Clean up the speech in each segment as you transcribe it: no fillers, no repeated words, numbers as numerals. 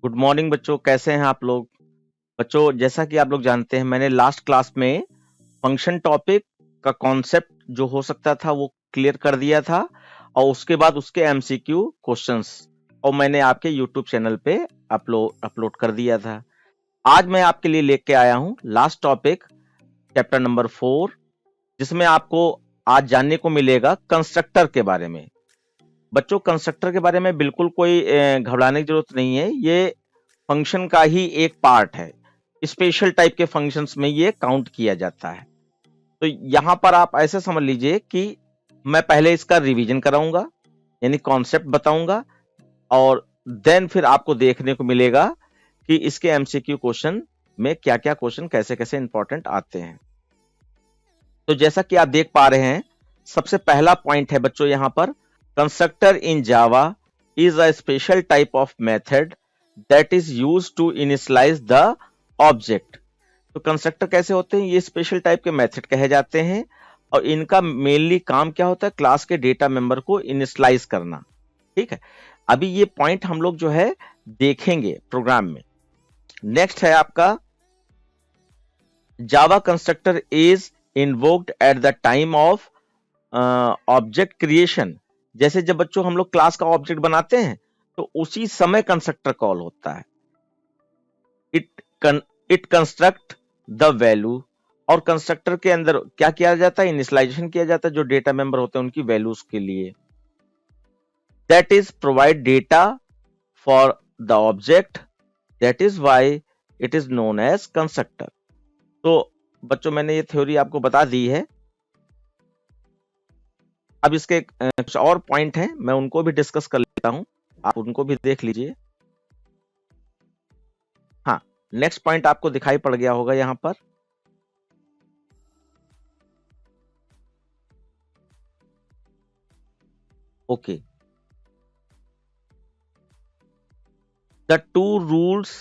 Good morning बच्चों, कैसे हैं आप लोग। बच्चों, जैसा कि आप लोग जानते हैं, मैंने लास्ट क्लास में फंक्शन टॉपिक का कॉन्सेप्ट जो हो सकता था वो क्लियर कर दिया था, और उसके बाद उसके एमसीक्यू क्वेश्चंस और मैंने आपके यूट्यूब चैनल पे अपलोड कर दिया था। आज मैं आपके लिए लेके आया हूं लास्ट टॉपिक, चैप्टर नंबर 4, जिसमें आपको आज जानने को मिलेगा कंस्ट्रक्टर के बारे में। बच्चों, कंस्ट्रक्टर के बारे में बिल्कुल कोई घबराने की जरूरत नहीं है। ये फंक्शन का ही एक पार्ट है। स्पेशल टाइप के फंक्शंस में ये काउंट किया जाता है। तो यहां पर आप ऐसे समझ लीजिए कि मैं पहले इसका रिवीजन कराऊंगा, यानी कॉन्सेप्ट बताऊंगा, और देन फिर आपको देखने को मिलेगा कि इसके एमसीक्यू क्वेश्चन में क्या क्या क्वेश्चन कैसे कैसे इंपॉर्टेंट आते हैं। तो जैसा कि आप देख पा रहे हैं, सबसे पहला पॉइंट है बच्चों यहां पर, constructor in Java is a special type of method that is used to initialize the object. तो कंस्ट्रक्टर कैसे होते हैं? ये स्पेशल टाइप के मेथड कहे जाते हैं, और इनका मेनली काम क्या होता है? क्लास के डेटा मेंबर को इनिशियलाइज करना। ठीक है, अभी ये पॉइंट हम लोग जो है देखेंगे प्रोग्राम में। नेक्स्ट है आपका, Java constructor is invoked at the time of object creation. जैसे जब बच्चों हम लोग क्लास का ऑब्जेक्ट बनाते हैं तो उसी समय कंस्ट्रक्टर कॉल होता है। इट कंस्ट्रक्ट द वैल्यू, और कंस्ट्रक्टर के अंदर क्या किया जाता है? इनिशियलाइजेशन किया जाता है जो डेटा मेंबर होते हैं उनकी वैल्यूज के लिए। That is provide data for the object, that is why it is known as constructor. तो बच्चों, मैंने ये थ्योरी आपको बता दी है। अब इसके कुछ और पॉइंट हैं, मैं उनको भी डिस्कस कर लेता हूं, आप उनको भी देख लीजिए। हाँ, नेक्स्ट पॉइंट आपको दिखाई पड़ गया होगा यहां पर। Okay, the two rules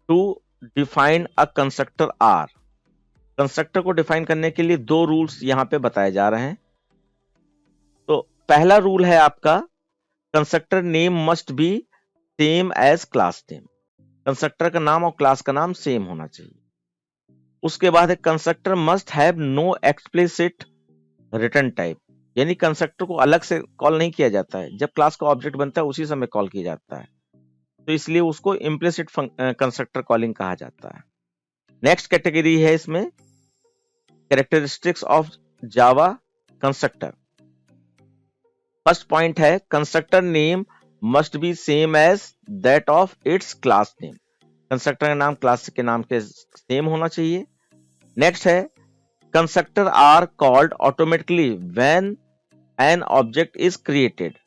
to define a constructor are. Constructor को डिफाइन करने के लिए दो रूल्स यहां पे बताए जा रहे हैं। तो पहला रूल है आपका, constructor name must be same as class name. Constructor का नाम और क्लास का नाम सेम होना चाहिए। उसके बाद है, constructor must have no explicit return type, यानी कंस्ट्रक्टर को अलग से कॉल नहीं किया जाता है। जब क्लास का ऑब्जेक्ट बनता है उसी समय कॉल किया जाता है, तो इसलिए उसको इम्प्लिसिट कंस्ट्रक्टर कॉलिंग कहा जाता है। नेक्स्ट कैटेगरी है इसमें, characteristics of Java constructor. First point है, constructor name must be same as that of its class name. Constructor का नाम क्लास के नाम के सेम होना चाहिए। नेक्स्ट है, constructor are called automatically when an object is created.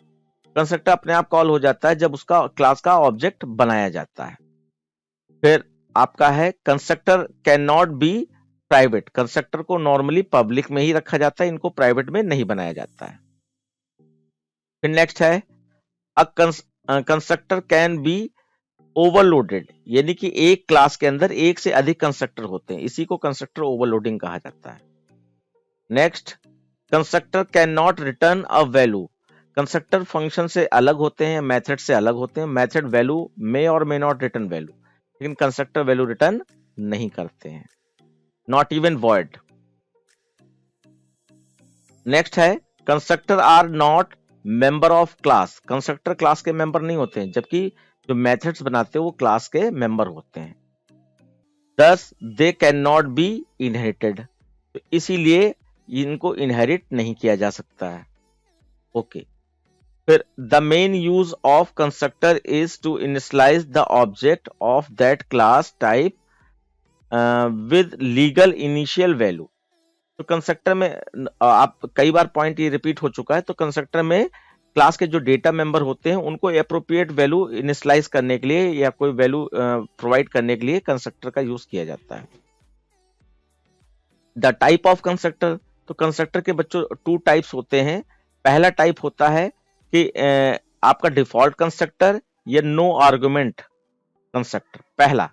Constructor अपने आप कॉल हो जाता है जब उसका क्लास का ऑब्जेक्ट बनाया जाता है। फिर आपका है, constructor can not B private. Constructor को नॉर्मली पब्लिक में ही रखा जाता है, इनको प्राइवेट में नहीं बनाया जाता है। फिर नेक्स्ट है, a constructor can be overloaded, यानी कि एक क्लास के अंदर एक से अधिक कंस्ट्रक्टर होते हैं, इसी को कंस्ट्रक्टर ओवरलोडिंग कहा जाता है। Next, constructor can not return a value. Constructor function से अलग होते हैं, मेथड से अलग होते हैं। मेथड वैल्यू मे और मे नॉट रिटर्न वैल्यू, लेकिन कंस्ट्रक्टर वैल्यू रिटर्न नहीं करते हैं, नॉट इवन वॉइड। नेक्स्ट है, constructor are not member of class. Constructor class के मेंबर नहीं होते हैं, जबकि जो मेथड्स बनाते हैं वो क्लास के मेंबर होते हैं। दस they can not B inherited, तो इसीलिए इनको इनहेरिट नहीं किया जा सकता है। ओके, फिर the main use of constructor is to initialize the object of that class type with legal initial value. तो कंस्ट्रक्टर में आप कई बार पॉइंट ये रिपीट हो चुका है, तो कंस्ट्रक्टर में क्लास के जो डेटा मेंबर होते हैं उनको एप्रोप्रिएट वैल्यू इनिशियलाइज करने के लिए या कोई वैल्यू प्रोवाइड करने के लिए कंस्ट्रक्टर का यूज किया जाता है। द टाइप ऑफ कंस्ट्रक्टर, तो कंस्ट्रक्टर के बच्चों टू टाइप्स होते हैं। पहला टाइप होता है कि आपका डिफॉल्ट कंस्ट्रक्टर या नो आर्गुमेंट कंस्ट्रक्टर, पहला।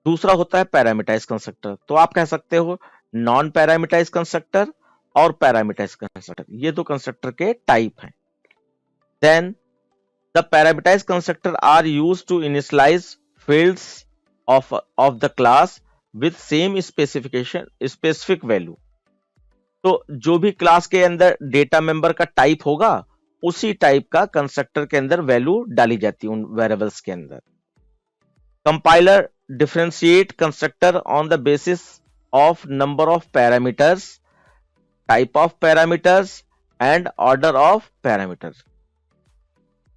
दूसरा होता है पैरामीटराइज कंस्ट्रक्टर, तो आप कह सकते हो नॉन पैरामीटराइज कंस्ट्रक्टर और पैरामीटराइज कंस्ट्रक्टर, ये दो कंस्ट्रक्टर के टाइप हैं। Then the parameterize constructor are use to initialize fields of the class with same specific value. तो जो भी क्लास के अंदर डेटा मेंबर का टाइप होगा उसी टाइप का कंस्ट्रक्टर के अंदर वैल्यू डाली जाती है उन वेरिएबल्स के अंदर। Compiler differentiate constructor on the basis of number of parameters, type of parameters and order of parameters.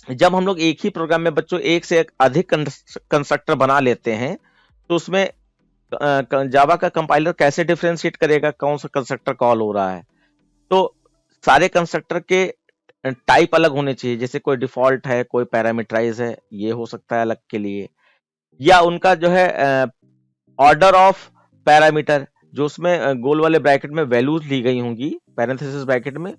जब हम लोग एक ही प्रोग्राम में बच्चों एक से एक अधिक कंस्ट्रक्टर बना लेते हैं तो उसमें जावा का कंपाइलर कैसे डिफरेंशिएट करेगा कौन सा कंस्ट्रक्टर कॉल हो रहा है। तो सारे कंस्ट्रक्टर के टाइप अलग होने चाहिए, जैसे कोई डिफॉल्ट है, कोई पैरामीटराइज है, ये हो सकता है अलग के लिए, या उनका जो है ऑर्डर ऑफ पैरामीटर, जो उसमें गोल वाले ब्रैकेट में वैल्यूज ली गई होंगी पैरेंथेसिस ब्रैकेट में,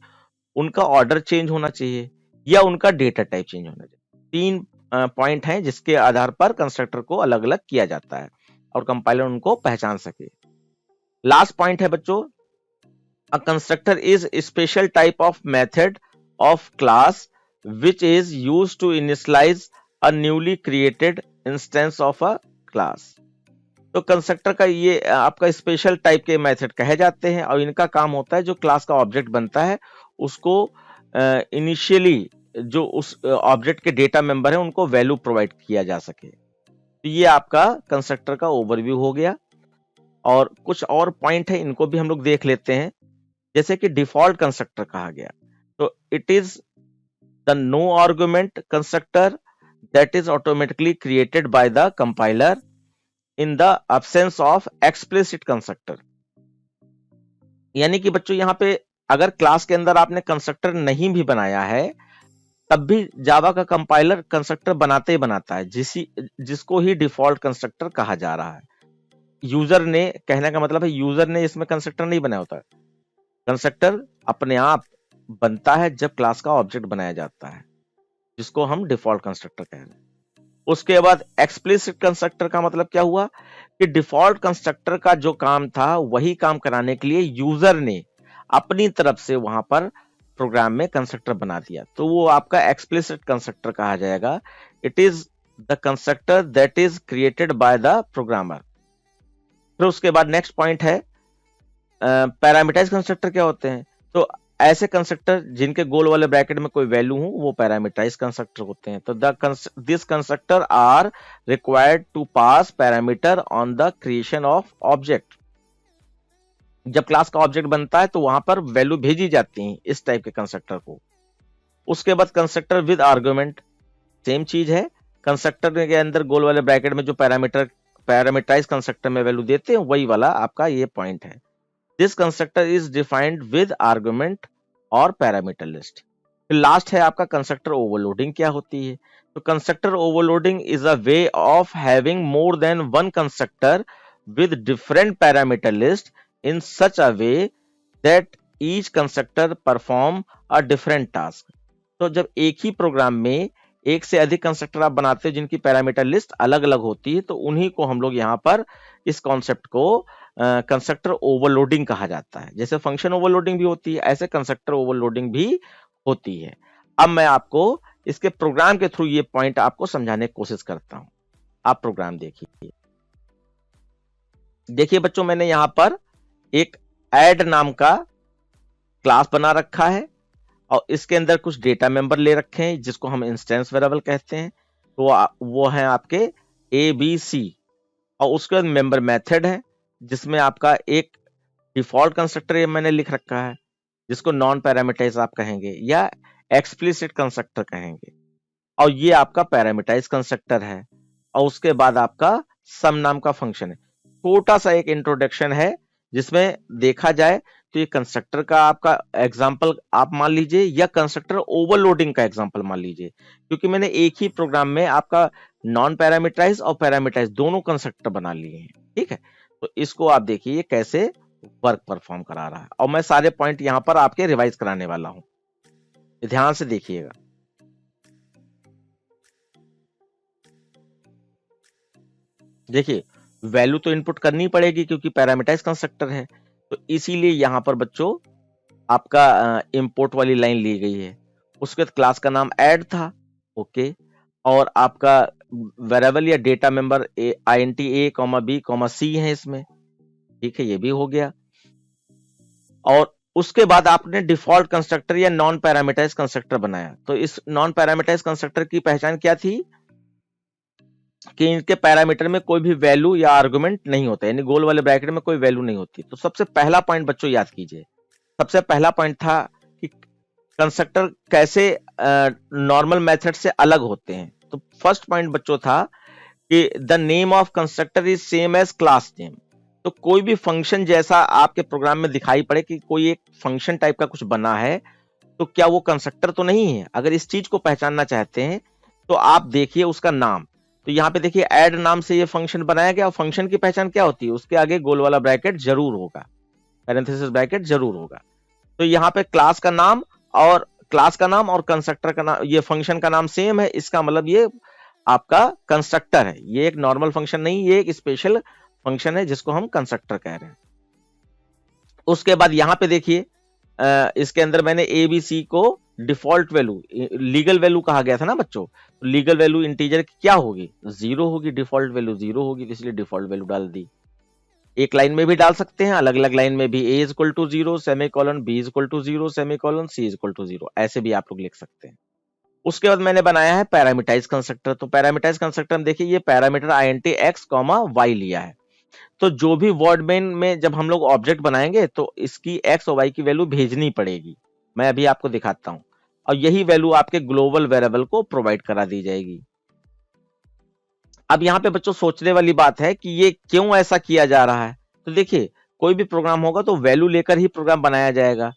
उनका ऑर्डर चेंज होना चाहिए या उनका डेटा टाइप चेंज होना चाहिए। 3 पॉइंट हैं जिसके आधार पर कंस्ट्रक्टर को अलग अलग किया जाता है और कंपाइलर उनको पहचान सके। लास्ट पॉइंट है बच्चों, a constructor is special type of method of class which is used to initialize a newly created instance of a class. तो कंस्ट्रक्टर का ये आपका स्पेशल टाइप के मेथड कहे जाते हैं और इनका काम होता है जो क्लास का ऑब्जेक्ट बनता है उसको इनिशियली जो उस ऑब्जेक्ट के डेटा मेंबर है उनको वैल्यू प्रोवाइड किया जा सके। तो ये आपका कंस्ट्रक्टर का ओवरव्यू हो गया और कुछ और पॉइंट है इनको भी हम लोग देख लेते हैं। जैसे कि डिफॉल्ट कंस्ट्रक्टर कहा गया, तो it is the no argument constructor that is automatically created by the compiler in the absence of explicit constructor. यानी कि बच्चों यहां पे अगर क्लास के अंदर आपने कंस्ट्रक्टर नहीं भी बनाया है तब भी जावा का कंपाइलर कंस्ट्रक्टर बनाते ही बनाता है, जिसको ही डिफॉल्ट कंस्ट्रक्टर कहा जा रहा है। यूजर ने, कहने का मतलब है यूजर ने इसमें कंस्ट्रक्टर नहीं बनाया होता है। कंस्ट्रक्टर अपने आप बनता है जब क्लास का ऑब्जेक्ट बनाया जाता है, जिसको हम डिफॉल्ट कंस्ट्रक्टर कह रहे हैं। उसके बाद एक्सप्लिसिट कंस्ट्रक्टर का मतलब क्या हुआ कि डिफॉल्ट कंस्ट्रक्टर का जो काम था वही काम कराने के लिए यूजर ने अपनी तरफ से वहां पर प्रोग्राम में कंस्ट्रक्टर बना दिया, तो वो आपका एक्सप्लिसिट कंस्ट्रक्टर कहा जाएगा। It is the constructor that is created by the programmer. फिर उसके बाद नेक्स्ट पॉइंट है पैरामीटराइज कंस्ट्रक्टर क्या होते हैं। तो ऐसे कंस्ट्रक्टर जिनके गोल वाले ब्रैकेट में कोई वैल्यू हो वो पैरामीटराइज कंस्ट्रक्टर होते हैं। तो this constructor are required to pass parameter on the creation of object. जब क्लास का ऑब्जेक्ट बनता है तो वहां पर वैल्यू भेजी जाती है इस टाइप के कंस्ट्रक्टर को। उसके बाद कंस्ट्रक्टर विद आर्गुमेंट, सेम चीज है। कंस्ट्रक्टर के अंदर गोल वाले ब्रैकेट में जो पैरामीटराइज कंस्ट्रक्टर में वैल्यू देते हैं वही वाला आपका ये पॉइंट है। This constructor is defined with argument और पैरामीटर लिस्ट। फिर लास्ट है आपका कंस्ट्रक्टर ओवरलोडिंग क्या होती है। तो constructor overloading is a way of having more than one constructor with different parameter list in such a way that each constructor perform a different task। तो जब एक ही प्रोग्राम में एक से अधिक कंस्ट्रक्टर आप बनाते हो जिनकी पैरामीटर लिस्ट अलग अलग होती है तो उन्हीं को हम लोग यहाँ पर इस कॉन्सेप्ट को कंस्ट्रक्टर ओवरलोडिंग कहा जाता है। जैसे फंक्शन ओवरलोडिंग भी होती है ऐसे कंस्ट्रक्टर ओवरलोडिंग भी होती है। अब मैं आपको इसके प्रोग्राम के थ्रू ये पॉइंट आपको समझाने की कोशिश करता हूं। आप प्रोग्राम देखिए। देखिए बच्चों, मैंने यहां पर एक ऐड नाम का क्लास बना रखा है और इसके अंदर कुछ डेटा मेंबर ले रखे हैं जिसको हम इंस्टेंस वेरिएबल कहते हैं। तो वो है आपके ABC और उसके बाद मेंबर मेथड है जिसमें आपका एक डिफॉल्ट कंस्ट्रक्टर मैंने लिख रखा है जिसको नॉन पैरामीटराइज आप कहेंगे या एक्सप्लिसिट कंस्ट्रक्टर कहेंगे, और ये आपका पैरामीटराइज कंस्ट्रक्टर है। और उसके बाद आपका सम नाम का फंक्शन है। छोटा सा एक इंट्रोडक्शन है जिसमें देखा जाए तो ये कंस्ट्रक्टर का आपका एग्जांपल आप मान लीजिए या कंस्ट्रक्टर ओवरलोडिंग का एग्जांपल मान लीजिए, क्योंकि मैंने एक ही प्रोग्राम में आपका नॉन पैरामीटराइज और पैरामीटराइज दोनों कंस्ट्रक्टर बना लिए हैं। ठीक है, तो इसको आप देखिए ये कैसे वर्क परफॉर्म करा रहा है और मैं सारे पॉइंट यहां पर आपके रिवाइज कराने वाला हूं, ध्यान से देखिएगा। देखिए वैल्यू तो इनपुट करनी पड़ेगी क्योंकि पैरामीटराइज कंस्ट्रक्टर है, तो इसीलिए यहां पर बच्चों आपका इंपोर्ट वाली लाइन ली गई है। उसके बाद क्लास का नाम ऐड था, ओके, और आपका वेरिएबल या data member int a, b, c है इसमें, ठीक है, ये भी हो गया। और उसके बाद आपने डिफॉल्ट कंस्ट्रक्टर या नॉन पैरामीटराइज कंस्ट्रक्टर बनाया। तो इस नॉन पैरामीटराइज कंस्ट्रक्टर की पहचान क्या थी कि इनके पैरामीटर में कोई भी वैल्यू या आर्गुमेंट नहीं होता, यानी गोल वाले ब्रैकेट में कोई वैल्यू नहीं होती। तो सबसे पहला पॉइंट बच्चों याद कीजिए, सबसे पहला पॉइंट था कि कंस्ट्रक्टर कैसे नॉर्मल मेथड से अलग होते हैं। तो फर्स्ट पॉइंट बच्चों था कि the name of constructor is same as class name. तो कोई भी फंक्शन जैसा आपके प्रोग्राम में दिखाई पड़े कि कोई एक फंक्शन टाइप का कुछ बना है, तो क्या वो कंस्ट्रक्टर तो नहीं है? अगर इस चीज को पहचानना चाहते हैं तो आप देखिए उसका नाम। तो यहाँ पे देखिए ऐड नाम से ये फंक्शन बनाया गया, और फंक्शन की पहचान क्या होती है? उसके आगे गोल वाला ब्रैकेट जरूर होगा, पैरेंथेसिस ब्रैकेट जरूर होगा। तो यहाँ पे क्लास का नाम और कंस्ट्रक्टर का नाम, ये फंक्शन का नाम सेम है, इसका मतलब ये आपका कंस्ट्रक्टर है। ये एक नॉर्मल फंक्शन नहीं, ये एक स्पेशल फंक्शन है जिसको हम कंस्ट्रक्टर कह रहे हैं। उसके बाद यहां पे देखिए इसके अंदर मैंने ए बी सी को डिफॉल्ट वैल्यू, लीगल वैल्यू कहा गया था ना बच्चों, तो लीगल वैल्यू इंटीजर की क्या होगी? 0 होगी, डिफॉल्ट वैल्यू 0 होगी, तो इसलिए डिफॉल्ट वैल्यू डाल दी। एक लाइन में भी डाल सकते हैं, अलग अलग लाइन में भी, a is equal to 0 semicolon, b is equal to 0 semicolon, c is equal to 0, ऐसे भी आप लोग लिख सकते हैं। उसके बाद मैंने बनाया है पैरामीटराइज कंस्ट्रक्टर। तो पैरामीटराइज कंस्ट्रक्टर में देखिए ये पैरामीटर int x, y लिया है। तो जो भी वर्ड मेन में जब हम लोग ऑब्जेक्ट बनाएंगे तो इसकी x और y की वैल्यू भेजनी पड़ेगी। मैं अभी आपको दिखाता हूं, और यही वैल्यू आपके ग्लोबल वेरिएबल को प्रोवाइड करा दी जाएगी। अब यहाँ पे बच्चों सोचने वाली बात है कि ये क्यों ऐसा किया जा रहा है। तो देखिए कोई भी प्रोग्राम होगा तो वैल्यू लेकर ही प्रोग्राम बनाया जाएगा।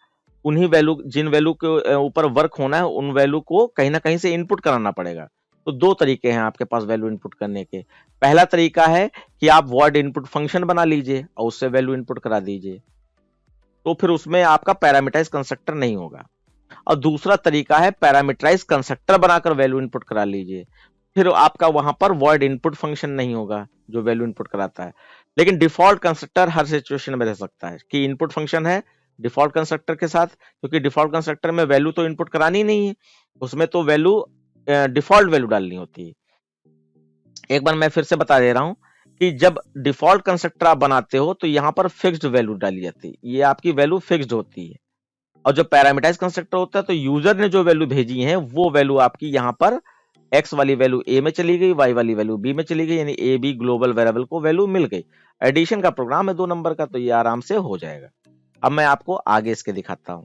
उन्हीं वैल्यू, जिन वैल्यू के ऊपर वर्क होना है, उन वैल्यू को कहीं ना कहीं से इनपुट कराना पड़ेगा। तो दो तरीके हैं आपके पास वैल्यू इनपुट करने के। पहला तरीका है कि आप वर्ड इनपुट फंक्शन बना लीजिए और उससे वैल्यू इनपुट करा दीजिए, तो फिर उसमें आपका पैरामीटराइज कंस्ट्रक्टर नहीं होगा। और दूसरा तरीका है पैरामीटराइज कंस्ट्रक्टर बनाकर वैल्यू इनपुट करा लीजिए, फिर आपका वहां पर वर्ड इनपुट फंक्शन नहीं होगा जो वैल्यू इनपुट कराता है। लेकिन डिफॉल्ट कंस्ट्रक्टर हर सिचुएशन में रह सकता है कि इनपुट फंक्शन है डिफॉल्ट कंस्ट्रक्टर के साथ, क्योंकि डिफॉल्ट कंस्ट्रक्टर में वैल्यू तो इनपुट करानी नहीं है, उसमें तो वैल्यू डिफॉल्ट वैल्यू डालनी होती है। एक बार मैं फिर से बता दे रहा हूं कि जब डिफॉल्ट कंस्ट्रक्टर आप बनाते हो तो यहां पर फिक्स्ड वैल्यू डाली जाती है, ये आपकी वैल्यू फिक्स्ड होती है। और जो पैरामीटराइज कंस्ट्रक्टर होता है तो यूजर ने जो वैल्यू भेजी है वो वैल्यू आपकी यहाँ पर x वाली वैल्यू a में चली गई, y वाली वैल्यू b में चली गई, यानी a b ग्लोबल वेरिएबल को वैल्यू मिल गई। एडिशन का प्रोग्राम है 2 नंबर का, तो ये आराम से हो जाएगा। अब मैं आपको आगे इसके दिखाता हूं।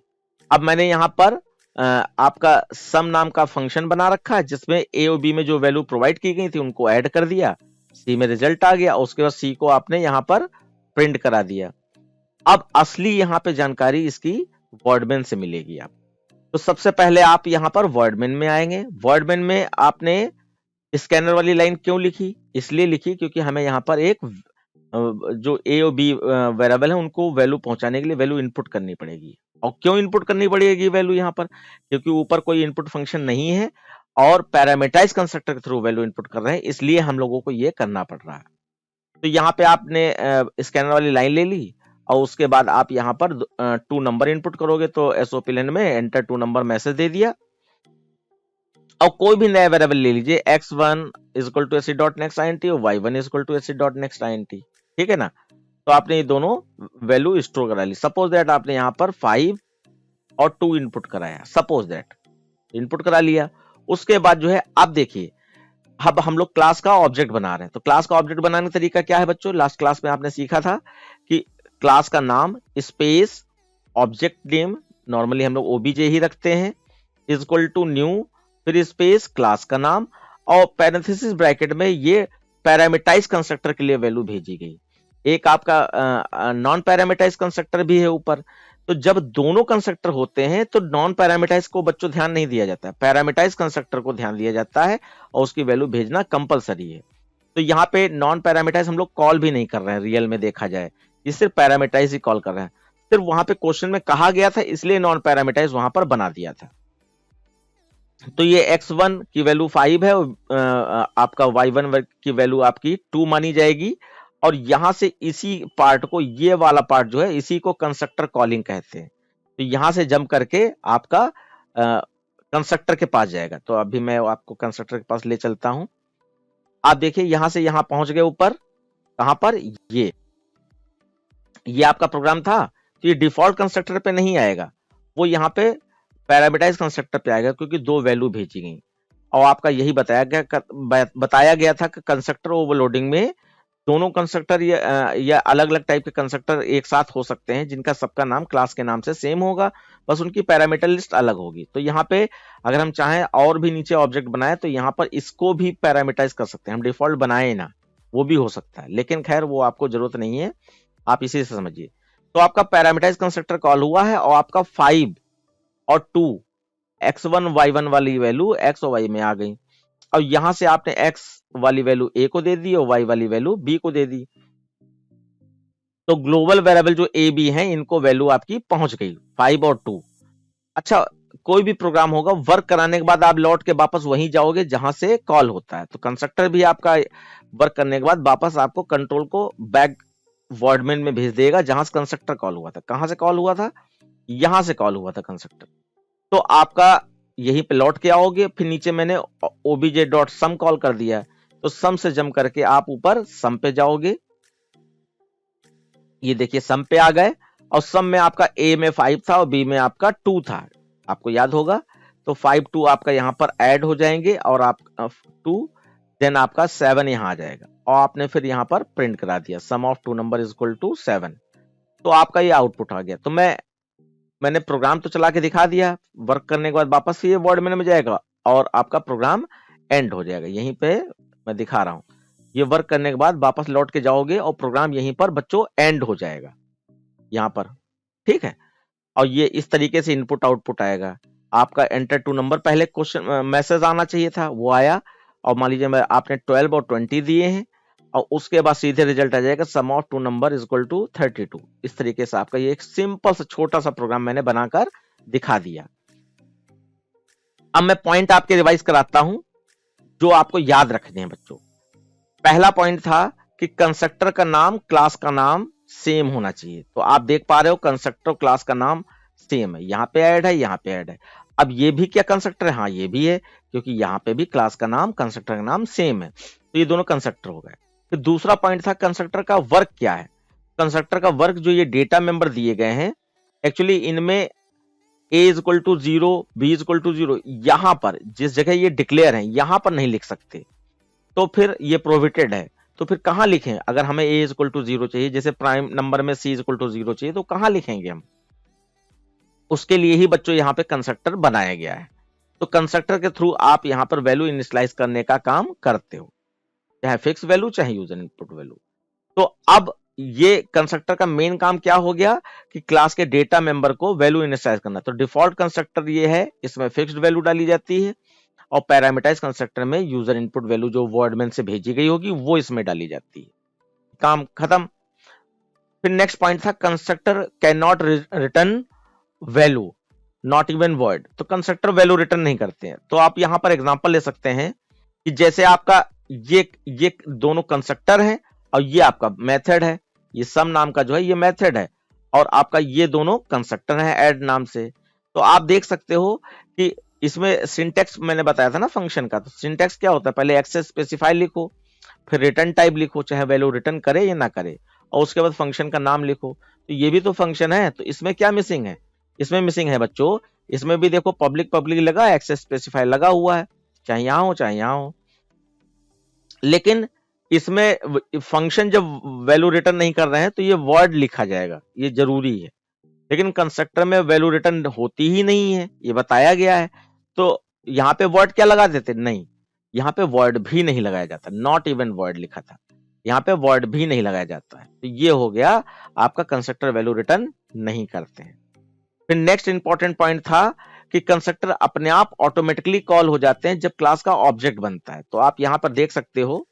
अब मैंने यहाँ पर आपका सम नाम का फंक्शन बना रखा है जिसमें a और b में जो वैल्यू प्रोवाइड की गई थी उनको ऐड कर दिया, c में रिजल्ट आ गया, उसके बाद c को आपने यहाँ पर प्रिंट करा दिया। अब असली यहाँ पे जानकारी इसकी वर्डमेन से मिलेगी आप। तो सबसे पहले आप यहां पर वर्डमेन में आएंगे। वर्डमेन में आपने स्कैनर वाली लाइन क्यों लिखी? इसलिए लिखी क्योंकि हमें यहां पर एक जो ए और बी वेरिएबल है उनको वैल्यू पहुंचाने के लिए वैल्यू इनपुट करनी पड़ेगी। और क्यों इनपुट करनी पड़ेगी वैल्यू यहां पर? क्योंकि ऊपर कोई इनपुट फंक्शन नहीं है और पैरामीटराइज कंस्ट्रक्टर के थ्रू वैल्यू इनपुट कर रहे हैं, इसलिए हम लोगों को ये करना पड़ रहा है। तो यहाँ पे आपने स्कैनर वाली लाइन ले ली और उसके बाद आप यहाँ पर 2 नंबर इनपुट करोगे, तो एसओपी लाइन में एंटर 2 नंबर मैसेज दे दिया। और कोई भी नया वेरिएबल ले लीजिए, x1 is equal to ac.nextint और y1 is equal to ac.nextint, ठीक है ना। तो आपने ये दोनों वैल्यू स्टोर करा ली। सपोज दैट आपने यहाँ पर 5 और 2 इनपुट कराया, सपोज दैट इनपुट करा लिया। उसके बाद जो है अब देखिए, अब हम लोग क्लास का ऑब्जेक्ट बना रहे हैं। तो क्लास का ऑब्जेक्ट बनाने का तरीका क्या है बच्चों? लास्ट क्लास में आपने सीखा था कि क्लास का नाम स्पेस ऑब्जेक्ट नेम, नॉर्मली हम लोग ओबीजे ही रखते हैं, इज इक्वल टू न्यू, फिर स्पेस क्लास का नाम, और पैरेंथेसिस ब्रैकेट में ये पैरामीटराइज कंस्ट्रक्टर के लिए वैल्यू भेजी गई। एक आपका नॉन पैरामीटराइज कंस्ट्रक्टर भी है ऊपर। तो जब दोनों कंस्ट्रक्टर होते हैं तो नॉन पैरामीटराइज को बच्चों ध्यान नहीं दिया जाता है, पैरामीटराइज कंस्ट्रक्टर को ध्यान दिया जाता है और उसकी वैल्यू भेजना कंपलसरी है। तो यहाँ पे नॉन पैरामीटराइज हम लोग कॉल भी नहीं कर रहे हैं, रियल में देखा जाए ये सिर्फ पैरामीटराइज ही कॉल कर रहे हैं। सिर्फ वहां पे क्वेश्चन में कहा गया था इसलिए नॉन पैरामीटराइज वहां पर बना दिया था। तो ये x1 की वैल्यू 5 है और आपका y1 की वैल्यू आपकी 2 मानी जाएगी। और यहां से इसी पार्ट को, ये वाला पार्ट जो है, इसी को कंस्ट्रक्टर कॉलिंग कहते हैं। तो यहां से जंप करके आपका कंस्ट्रक्टर के पास जाएगा। तो अभी मैं आपको कंस्ट्रक्टर के पास ले चलता हूं। आप देखिए यहां से यहां पहुंच गए ऊपर, कहां पर, ये आपका प्रोग्राम था। तो ये डिफॉल्ट कंस्ट्रक्टर पे नहीं आएगा, वो यहाँ पे पैरामीटराइज कंस्ट्रक्टर पे आएगा, क्योंकि दो वैल्यू भेजी गई और आपका यही बताया गया था कि कंस्ट्रक्टर ओवरलोडिंग में दोनों कंस्ट्रक्टर या अलग अलग टाइप के कंस्ट्रक्टर एक साथ हो सकते हैं, जिनका सबका नाम क्लास के नाम से सेम होगा, बस उनकी पैरामीटर लिस्ट अलग होगी। तो यहाँ पे अगर हम चाहें और भी नीचे ऑब्जेक्ट बनाए तो यहाँ पर इसको भी पैरामीटराइज कर सकते हैं, हम डिफॉल्ट बनाए ना, वो भी हो सकता है, लेकिन खैर वो आपको जरूरत नहीं है, आप इसी से समझिए। तो आपका पैरामीटराइज कंस्ट्रक्टर कॉल हुआ है और आपका 5 और 2 x1 y1 वाली वैल्यू x और y में आ गई, और यहां से आपने x वाली वैल्यू a को दे दी और y वाली वैल्यू b को दे दी। तो ग्लोबल वेरिएबल जो a b हैं, इनको वैल्यू आपकी पहुंच गई 5 और 2। अच्छा, कोई भी प्रोग्राम होगा, वर्क कराने के बाद आप लौट के वापस वहीं जाओगे जहां से कॉल होता है। तो कंस्ट्रक्टर भी आपका वर्क करने के बाद वापस आपको कंट्रोल को बैक वर्डमेंट में भेज देगा जहां से कंस्ट्रक्टर कॉल हुआ था। कहां से कॉल हुआ था, यहां से कॉल हुआ था कंस्ट्रक्टर। तो आपका यहीं पे लौट के आओगे, फिर नीचे मैंने obj.sum कॉल कर दिया, तो सम से जम करके आप ऊपर सम पे जाओगे। ये देखिए सम पे आ गए, और सम में आपका a में 5 था और b में आपका 2 था, आपको याद होगा। तो 5 2 आपका यहां पर ऐड हो जाएंगे और आप 2 देन आपका 7 यहां आ जाएगा, और आपने फिर यहां पर प्रिंट करा दिया sum of two number is equal to 7। तो आपका ये आउटपुट आ गया। तो मैंने प्रोग्राम तो चला के दिखा दिया, वर्क करने के बाद वापस ये वर्ड में जाएगा और आपका प्रोग्राम एंड हो जाएगा। यहीं पे मैं दिखा रहा हूं, ये वर्क करने के बाद वापस लौट के जाओगे और प्रोग्राम यहीं पर बच्चों एंड हो जाएगा यहां पर, ठीक है। और ये इस तरीके से इनपुट आउटपुट आएगा। आपका एंटर टू नंबर पहले क्वेश्चन मैसेज आना चाहिए था, वो आया, और मान लीजिए आपने 12 और 20 दिए हैं, और उसके बाद सीधे रिजल्ट आ जाएगा sum of two number is equal to 32। इस तरीके से आपका ये एक सिंपल सा छोटा सा प्रोग्राम मैंने बनाकर दिखा दिया। अब मैं पॉइंट आपके रिवाइज कराता हूं जो आपको याद रखने हैं बच्चों। पहला पॉइंट था कि कंस्ट्रक्टर का नाम क्लास का नाम सेम होना चाहिए। तो आप देख पा रहे हो कंस्ट्रक्टर क्लास का नाम सेम है, यहाँ पे ऐड है, यहाँ पे ऐड है। अब ये भी क्या कंस्ट्रक्टर है, हाँ ये भी है, क्योंकि यहाँ पे भी क्लास का नाम कंस्ट्रक्टर का नाम सेम है, तो ये दोनों कंस्ट्रक्टर हो गए। फिर दूसरा पॉइंट था कंस्ट्रक्टर का वर्क क्या है। कंस्ट्रक्टर का वर्क जो ये डेटा मेंबर दिए गए हैं, एक्चुअली इनमें a is equal to 0, b is equal to 0, यहां पर जिस जगह ये डिक्लेयर है यहां पर नहीं लिख सकते, तो फिर ये प्रोहिबिटेड है। तो फिर कहां लिखें, अगर हमें a इज इक्वल टू 0 चाहिए, जैसे प्राइम नंबर में c इज इक्वल टू 0 चाहिए, तो कहां लिखेंगे हम, उसके लिए ही बच्चों यहां पे कंस्ट्रक्टर बनाया गया है। तो कंस्ट्रक्टर के थ्रू आप यहां पर वैल्यू इनिशियलाइज करने का काम करते हो, चाहे फिक्स वैल्यू चाहे यूजर इनपुट वैल्यू। तो अब ये कंस्ट्रक्टर का मेन काम क्या हो गया कि क्लास के डेटा मेंबर को वैल्यू इनिशियलाइज करना। तो डिफॉल्ट कंस्ट्रक्टर ये है, इसमें फिक्स्ड वैल्यू डाली जाती है, और पैरामीटराइज कंस्ट्रक्टर में यूजर इनपुट वैल्यू जो वर्डमेंट से भेजी गई होगी वो इसमें डाली जाती है। काम खत्म। फिर नेक्स्ट पॉइंट था constructor can not return value not even word. तो कंस्ट्रक्टर वैल्यू रिटर्न नहीं करते हैं। तो आप यहां पर एग्जांपल ले सकते हैं कि जैसे आपका ये दोनों कंस्ट्रक्टर है और ये आपका मेथड है, ये सम नाम का जो है ये मेथड है, और आपका ये दोनों कंस्ट्रक्टर है ऐड नाम से। तो आप देख सकते हो कि इसमें सिंटैक्स मैंने बताया था ना फंक्शन का। तो सिंटैक्स क्या होता है, पहले एक्सेस स्पेसिफाई लिखो, फिर रिटर्न टाइप लिखो, चाहे वैल्यू रिटर्न करे या ना करे, और उसके बाद फंक्शन का नाम लिखो। तो ये भी तो फंक्शन है। तो इसमें क्या मिसिंग है, इसमें मिसिंग है बच्चों, इसमें भी देखो पब्लिक पब्लिक लगा, एक्सेस स्पेसिफाई लगा हुआ है, चाहे यहां हो चाहे यहां हो। लेकिन इसमें फंक्शन जब वैल्यू रिटर्न नहीं कर रहे हैं तो ये वर्ड लिखा जाएगा, ये जरूरी है। लेकिन कंस्ट्रक्टर में वैल्यू रिटर्न होती ही नहीं है, ये बताया गया है। तो यहाँ पे वर्ड क्या लगा देते, नहीं, यहाँ पे वर्ड भी नहीं लगाया जाता, नॉट इवन वर्ड लिखा था, यहाँ पे वर्ड भी नहीं लगाया जाता है। तो ये हो गया आपका कंस्ट्रक्टर वैल्यू रिटर्न नहीं करते हैं। फिर नेक्स्ट इंपॉर्टेंट पॉइंट था कि कंस्ट्रक्टर अपने आप ऑटोमेटिकली कॉल हो जाते हैं जब क्लास का ऑब्जेक्ट बनता है। तो आप यहां पर देख सकते हो,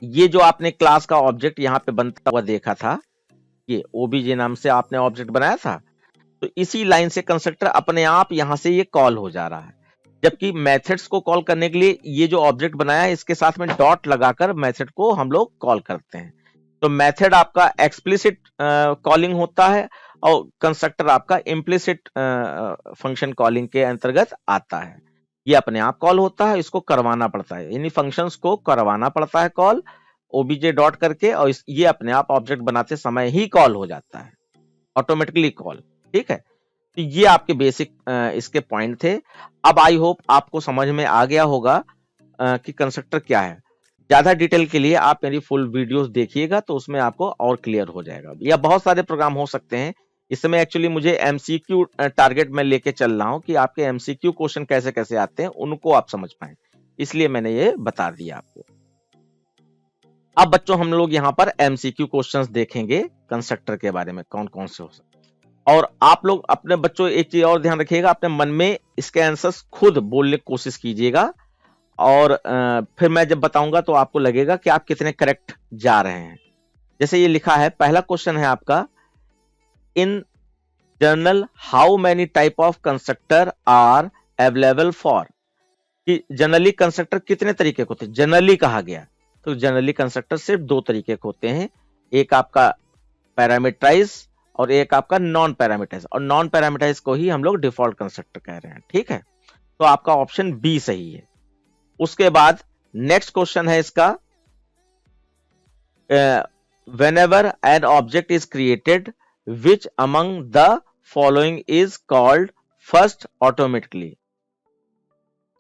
ये जो आपने क्लास का ऑब्जेक्ट यहां पे बनता हुआ देखा था, ये ओबीजे नाम से आपने ऑब्जेक्ट बनाया था, तो इसी लाइन से कंस्ट्रक्टर अपने आप यहां से ये कॉल हो जा रहा है। जबकि मेथड्स को कॉल करने के लिए ये जो ऑब्जेक्ट बनाया है इसके साथ में डॉट लगाकर मेथड को हम लोग कॉल करते हैं। तो मेथड आपका एक्सप्लिसिट कॉलिंग होता है, और कंस्ट्रक्टर आपका इम्प्लिसिट फंक्शन कॉलिंग के अंतर्गत आता है। ये अपने आप कॉल होता है, इसको करवाना पड़ता है, यानी फंक्शंस को करवाना पड़ता है कॉल ओबीजे डॉट करके, और ये अपने आप ऑब्जेक्ट बनाते समय ही कॉल हो जाता है, ऑटोमेटिकली कॉल। ठीक है, तो ये आपके बेसिक इसके पॉइंट थे। अब आई होप आपको समझ में आ गया होगा कि कंस्ट्रक्टर क्या है। ज्यादा डिटेल के लिए आप मेरी फुल वीडियोस देखिएगा, तो उसमें आपको और क्लियर हो जाएगा। या बहुत सारे प्रोग्राम हो सकते हैं, इस समय एक्चुअली मुझे एमसीक्यू टारगेट में लेके चल रहा हूं कि आपके एमसीक्यू क्वेश्चन कैसे कैसे आते हैं, उनको आप समझ पाए, इसलिए मैंने ये बता दिया आपको। अब बच्चों हम लोग यहाँ पर एमसीक्यू क्वेश्चंस देखेंगे कंस्ट्रक्टर के बारे में, कौन कौन से हो सकते हैं। और आप लोग अपने बच्चों एक चीज और ध्यान रखिएगा, अपने मन में इसके आंसर्स खुद बोलने की कोशिश कीजिएगा, और फिर मैं जब बताऊंगा तो आपको लगेगा कि आप कितने करेक्ट जा रहे हैं। जैसे ये लिखा है, पहला क्वेश्चन है आपका, in general how many type of constructor are available for, कि जनरली कंस्ट्रक्टर कितने तरीके के होते हैं, जनरली कहा गया, तो जनरली कंस्ट्रक्टर सिर्फ दो तरीके के होते हैं, एक आपका पैरामीटराइज और एक आपका नॉन पैरामीटराइज, और नॉन पैरामीटराइज को ही हम लोग डिफॉल्ट कंस्ट्रक्टर कह रहे हैं। ठीक है, तो आपका ऑप्शन बी सही है। उसके बाद नेक्स्ट क्वेश्चन है इसका, whenever an object is created, which among the following is called first automatically।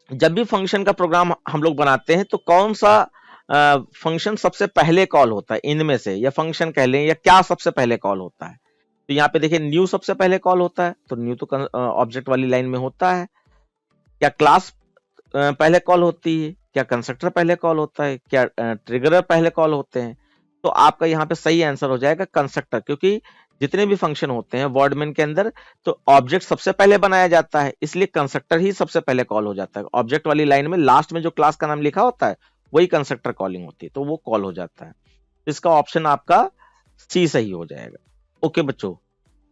जब भी फंक्शन का प्रोग्राम हम लोग बनाते हैं तो कौन सा फंक्शन सबसे पहले कॉल होता है इनमें से, या फंक्शन कह लें, या क्या सबसे पहले कॉल होता है। तो यहाँ पे देखिए न्यू सबसे पहले कॉल होता है, तो न्यू तो ऑब्जेक्ट वाली लाइन में होता है। क्या क्लास पहले कॉल होती है, क्या कंस्ट्रक्टर पहले कॉल होता है, क्या ट्रिगरर पहले कॉल होते हैं। तो आपका यहाँ पे सही आंसर हो जाएगा कंस्ट्रक्टर, क्योंकि जितने भी फंक्शन होते हैं वर्डमेन के अंदर तो ऑब्जेक्ट सबसे पहले बनाया जाता है, इसलिए कंस्ट्रक्टर ही सबसे पहले कॉल हो जाता है। ऑब्जेक्ट वाली लाइन में लास्ट में जो क्लास का नाम लिखा होता है वही कंस्ट्रक्टर कॉलिंग होती है, तो वो कॉल हो जाता है। इसका ऑप्शन आपका सी सही हो जाएगा। ओके बच्चों,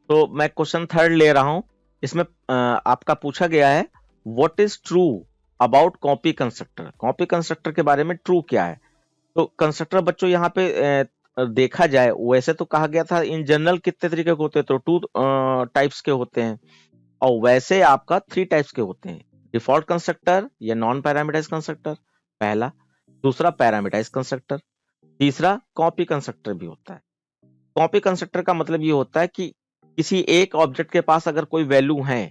तो मैं क्वेश्चन थर्ड ले रहा हूं। इसमें आपका पूछा गया है, what is true about copy constructor. Copy constructor के बारे में ट्रू क्या है। तो कंस्ट्रक्टर बच्चों यहाँ पे देखा जाए वैसे तो कहा गया था इन जनरल कितने तरीके के होते हैं, तो टू टाइप्स के होते हैं, और वैसे आपका थ्री टाइप्स के होते हैं, डिफॉल्ट कंस्ट्रक्टर या नॉन पैरामीटराइज कंस्ट्रक्टर पहला, दूसरा पैरामीटराइज कंस्ट्रक्टर, तीसरा कॉपी कंस्ट्रक्टर भी होता है। कॉपी कंस्ट्रक्टर का मतलब ये होता है कि किसी एक ऑब्जेक्ट के पास अगर कोई वैल्यू है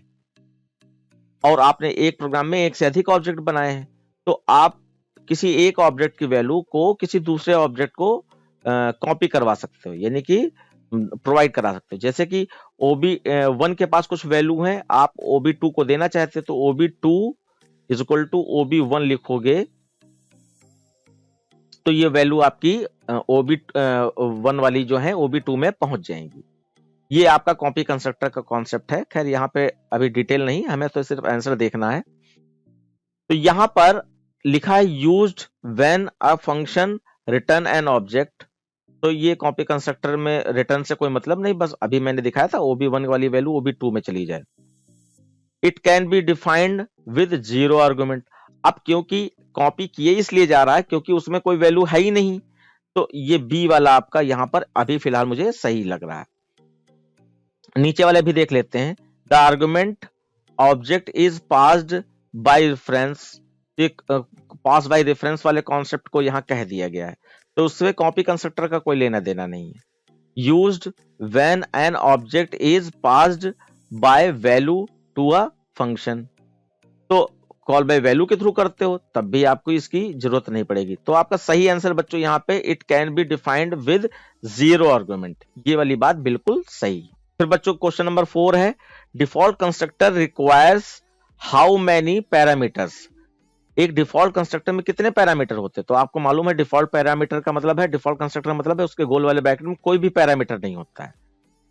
और आपने एक प्रोग्राम में एक से अधिक ऑब्जेक्ट बनाए हैं, तो आप किसी एक ऑब्जेक्ट की वैल्यू को किसी दूसरे ऑब्जेक्ट को कॉपी करवा सकते हो, यानी कि प्रोवाइड करा सकते हो। जैसे कि OB1 के पास कुछ वैल्यू है, आप OB2 को देना चाहते हो, तो OB2 is equal to OB1 लिखोगे, तो ये वैल्यू आपकी OB1 वाली जो है OB2 में पहुंच जाएंगी। ये आपका कॉपी कंस्ट्रक्टर का कॉन्सेप्ट है। खैर यहाँ पे अभी डिटेल नहीं, हमें तो सिर्फ आंसर देखना है। तो यहां पर लिखा है used when a function return an object, तो ये कॉपी कंस्ट्रक्टर में रिटर्न से कोई मतलब नहीं, बस अभी मैंने दिखाया था OB1 वाली वैल्यू OB2 में चली जाए। It can be defined with zero argument. अब क्योंकि कॉपी किए इसलिए जा रहा है क्योंकि उसमें कोई वैल्यू है ही नहीं, तो ये बी वाला आपका यहां पर अभी फिलहाल मुझे सही लग रहा है। नीचे वाले भी देख लेते हैं, the argument object is passed by reference, pass by reference वाले कॉन्सेप्ट को यहां कह दिया गया है, तो उससे कॉपी कंस्ट्रक्टर का कोई लेना देना नहीं है। Used when an object is passed by value to a function, तो कॉल बाय वैल्यू के थ्रू करते हो तब भी आपको इसकी जरूरत नहीं पड़ेगी। तो आपका सही आंसर बच्चों यहाँ पे it can be defined with zero argument, ये वाली बात बिल्कुल सही। फिर बच्चों क्वेश्चन नंबर 4 है, default constructor requires how many parameters. एक डिफॉल्ट कंस्ट्रक्टर में कितने पैरामीटर होते हैं, तो आपको मालूम है डिफॉल्ट पैरामीटर का मतलब है, डिफॉल्ट कंस्ट्रक्टर मतलब है उसके गोल वाले ब्रैकेट में कोई भी पैरामीटर नहीं होता है,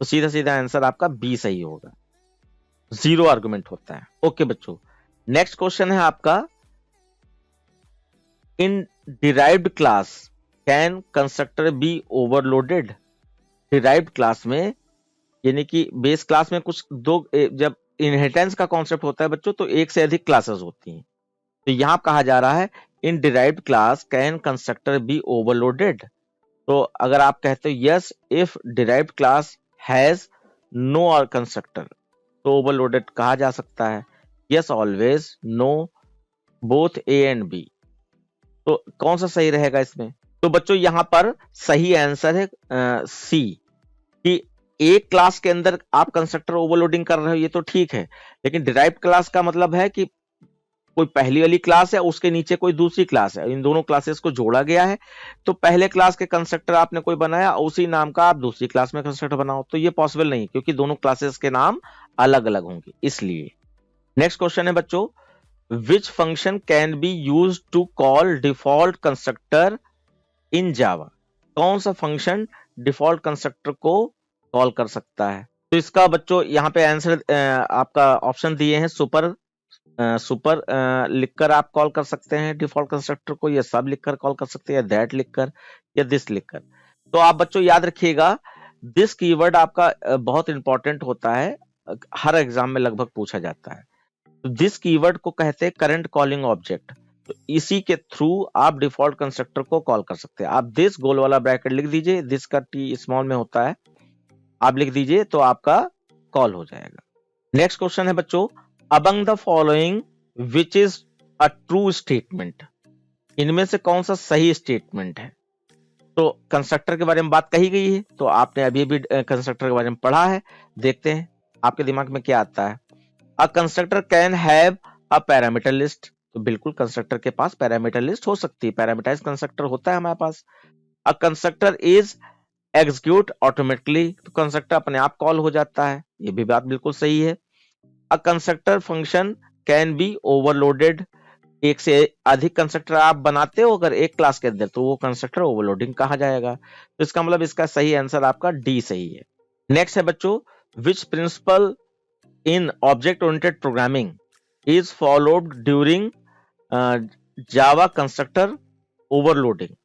तो सीधा सीधा आंसर आपका बी सही होगा, जीरो आर्गुमेंट होता है। ओके बच्चों, नेक्स्ट क्वेश्चन है आपका, in derived class can constructor be overloaded. Derived class में यानी कि बेस क्लास में कुछ दो, जब इनहेरिटेंस का कॉन्सेप्ट होता है बच्चों तो एक से अधिक क्लासेस होती हैं, तो यहां कहा जा रहा है in derived class can constructor be overloaded. तो अगर आप कहते हो yes if derived class has no arg constructor, तो ओवरलोडेड कहा जा सकता है। Yes always, no, both A and B. तो कौन सा सही रहेगा इसमें? तो बच्चों यहां पर सही आंसर है सी, कि एक क्लास के अंदर आप कंस्ट्रक्टर ओवरलोडिंग कर रहे हो, ये तो ठीक है, लेकिन डिराइव्ड क्लास का मतलब है कि कोई पहली वाली क्लास है, उसके नीचे कोई दूसरी क्लास है, इन दोनों क्लासेस को जोड़ा गया है। तो पहले क्लास के कंस्ट्रक्टर आपने कोई बनाया, उसी नाम का आप दूसरी क्लास में कंस्ट्रक्टर बनाओ, तो ये पॉसिबल नहीं, क्योंकि दोनों क्लासेस के नाम अलग अलग होंगे इसलिए। नेक्स्ट क्वेश्चन है बच्चों, which function can be use to call default constructor in Java? कौन सा फंक्शन डिफॉल्ट कंस्ट्रक्टर को कॉल कर सकता है? तो इसका बच्चों यहाँ पे आंसर आपका ऑप्शन दिए हैं, सुपर लिखकर आप कॉल कर सकते हैं डिफॉल्ट कंस्ट्रक्टर को, या सब लिखकर कॉल कर सकते हैं, या दैट लिखकर, या दिस लिखकर। तो आप बच्चों याद रखिएगा, दिस कीवर्ड आपका बहुत इंपॉर्टेंट होता है, हर एग्जाम में लगभग पूछा जाता है। तो दिस कीवर्ड को कहते हैं करंट कॉलिंग ऑब्जेक्ट, तो इसी के थ्रू आप डिफॉल्ट कंस्ट्रक्टर को कॉल कर सकते हैं। आप दिस गोल वाला ब्रैकेट लिख दीजिए, दिस का टी स्मॉल में होता है, आप लिख दीजिए तो आपका कॉल हो जाएगा। नेक्स्ट क्वेश्चन है बच्चों, among the following which is a true statement? इनमें से कौन सा सही स्टेटमेंट है? तो कंस्ट्रक्टर के बारे में बात कही गई है, तो आपने अभी भी कंस्ट्रक्टर के बारे में पढ़ा है, देखते हैं आपके दिमाग में क्या आता है। A constructor can have a parameter list, तो बिल्कुल कंस्ट्रक्टर के पास पैरामीटर लिस्ट हो सकती है, पैरामीटराइज्ड कंस्ट्रक्टर होता है हमारे पास। A constructor is execute automatically, तो कंस्ट्रक्टर अपने आप कॉल हो जाता है, ये भी बात बिल्कुल सही है। A constructor function can B overloaded, एक से अधिक कंस्ट्रक्टर आप बनाते हो अगर एक क्लास के अंदर, तो वो कंस्ट्रक्टर ओवरलोडिंग कहा जाएगा। तो इसका मतलब इसका सही आंसर आपका डी सही है। नेक्स्ट है बच्चों, which principle in object oriented programming is followed during Java constructor overloading?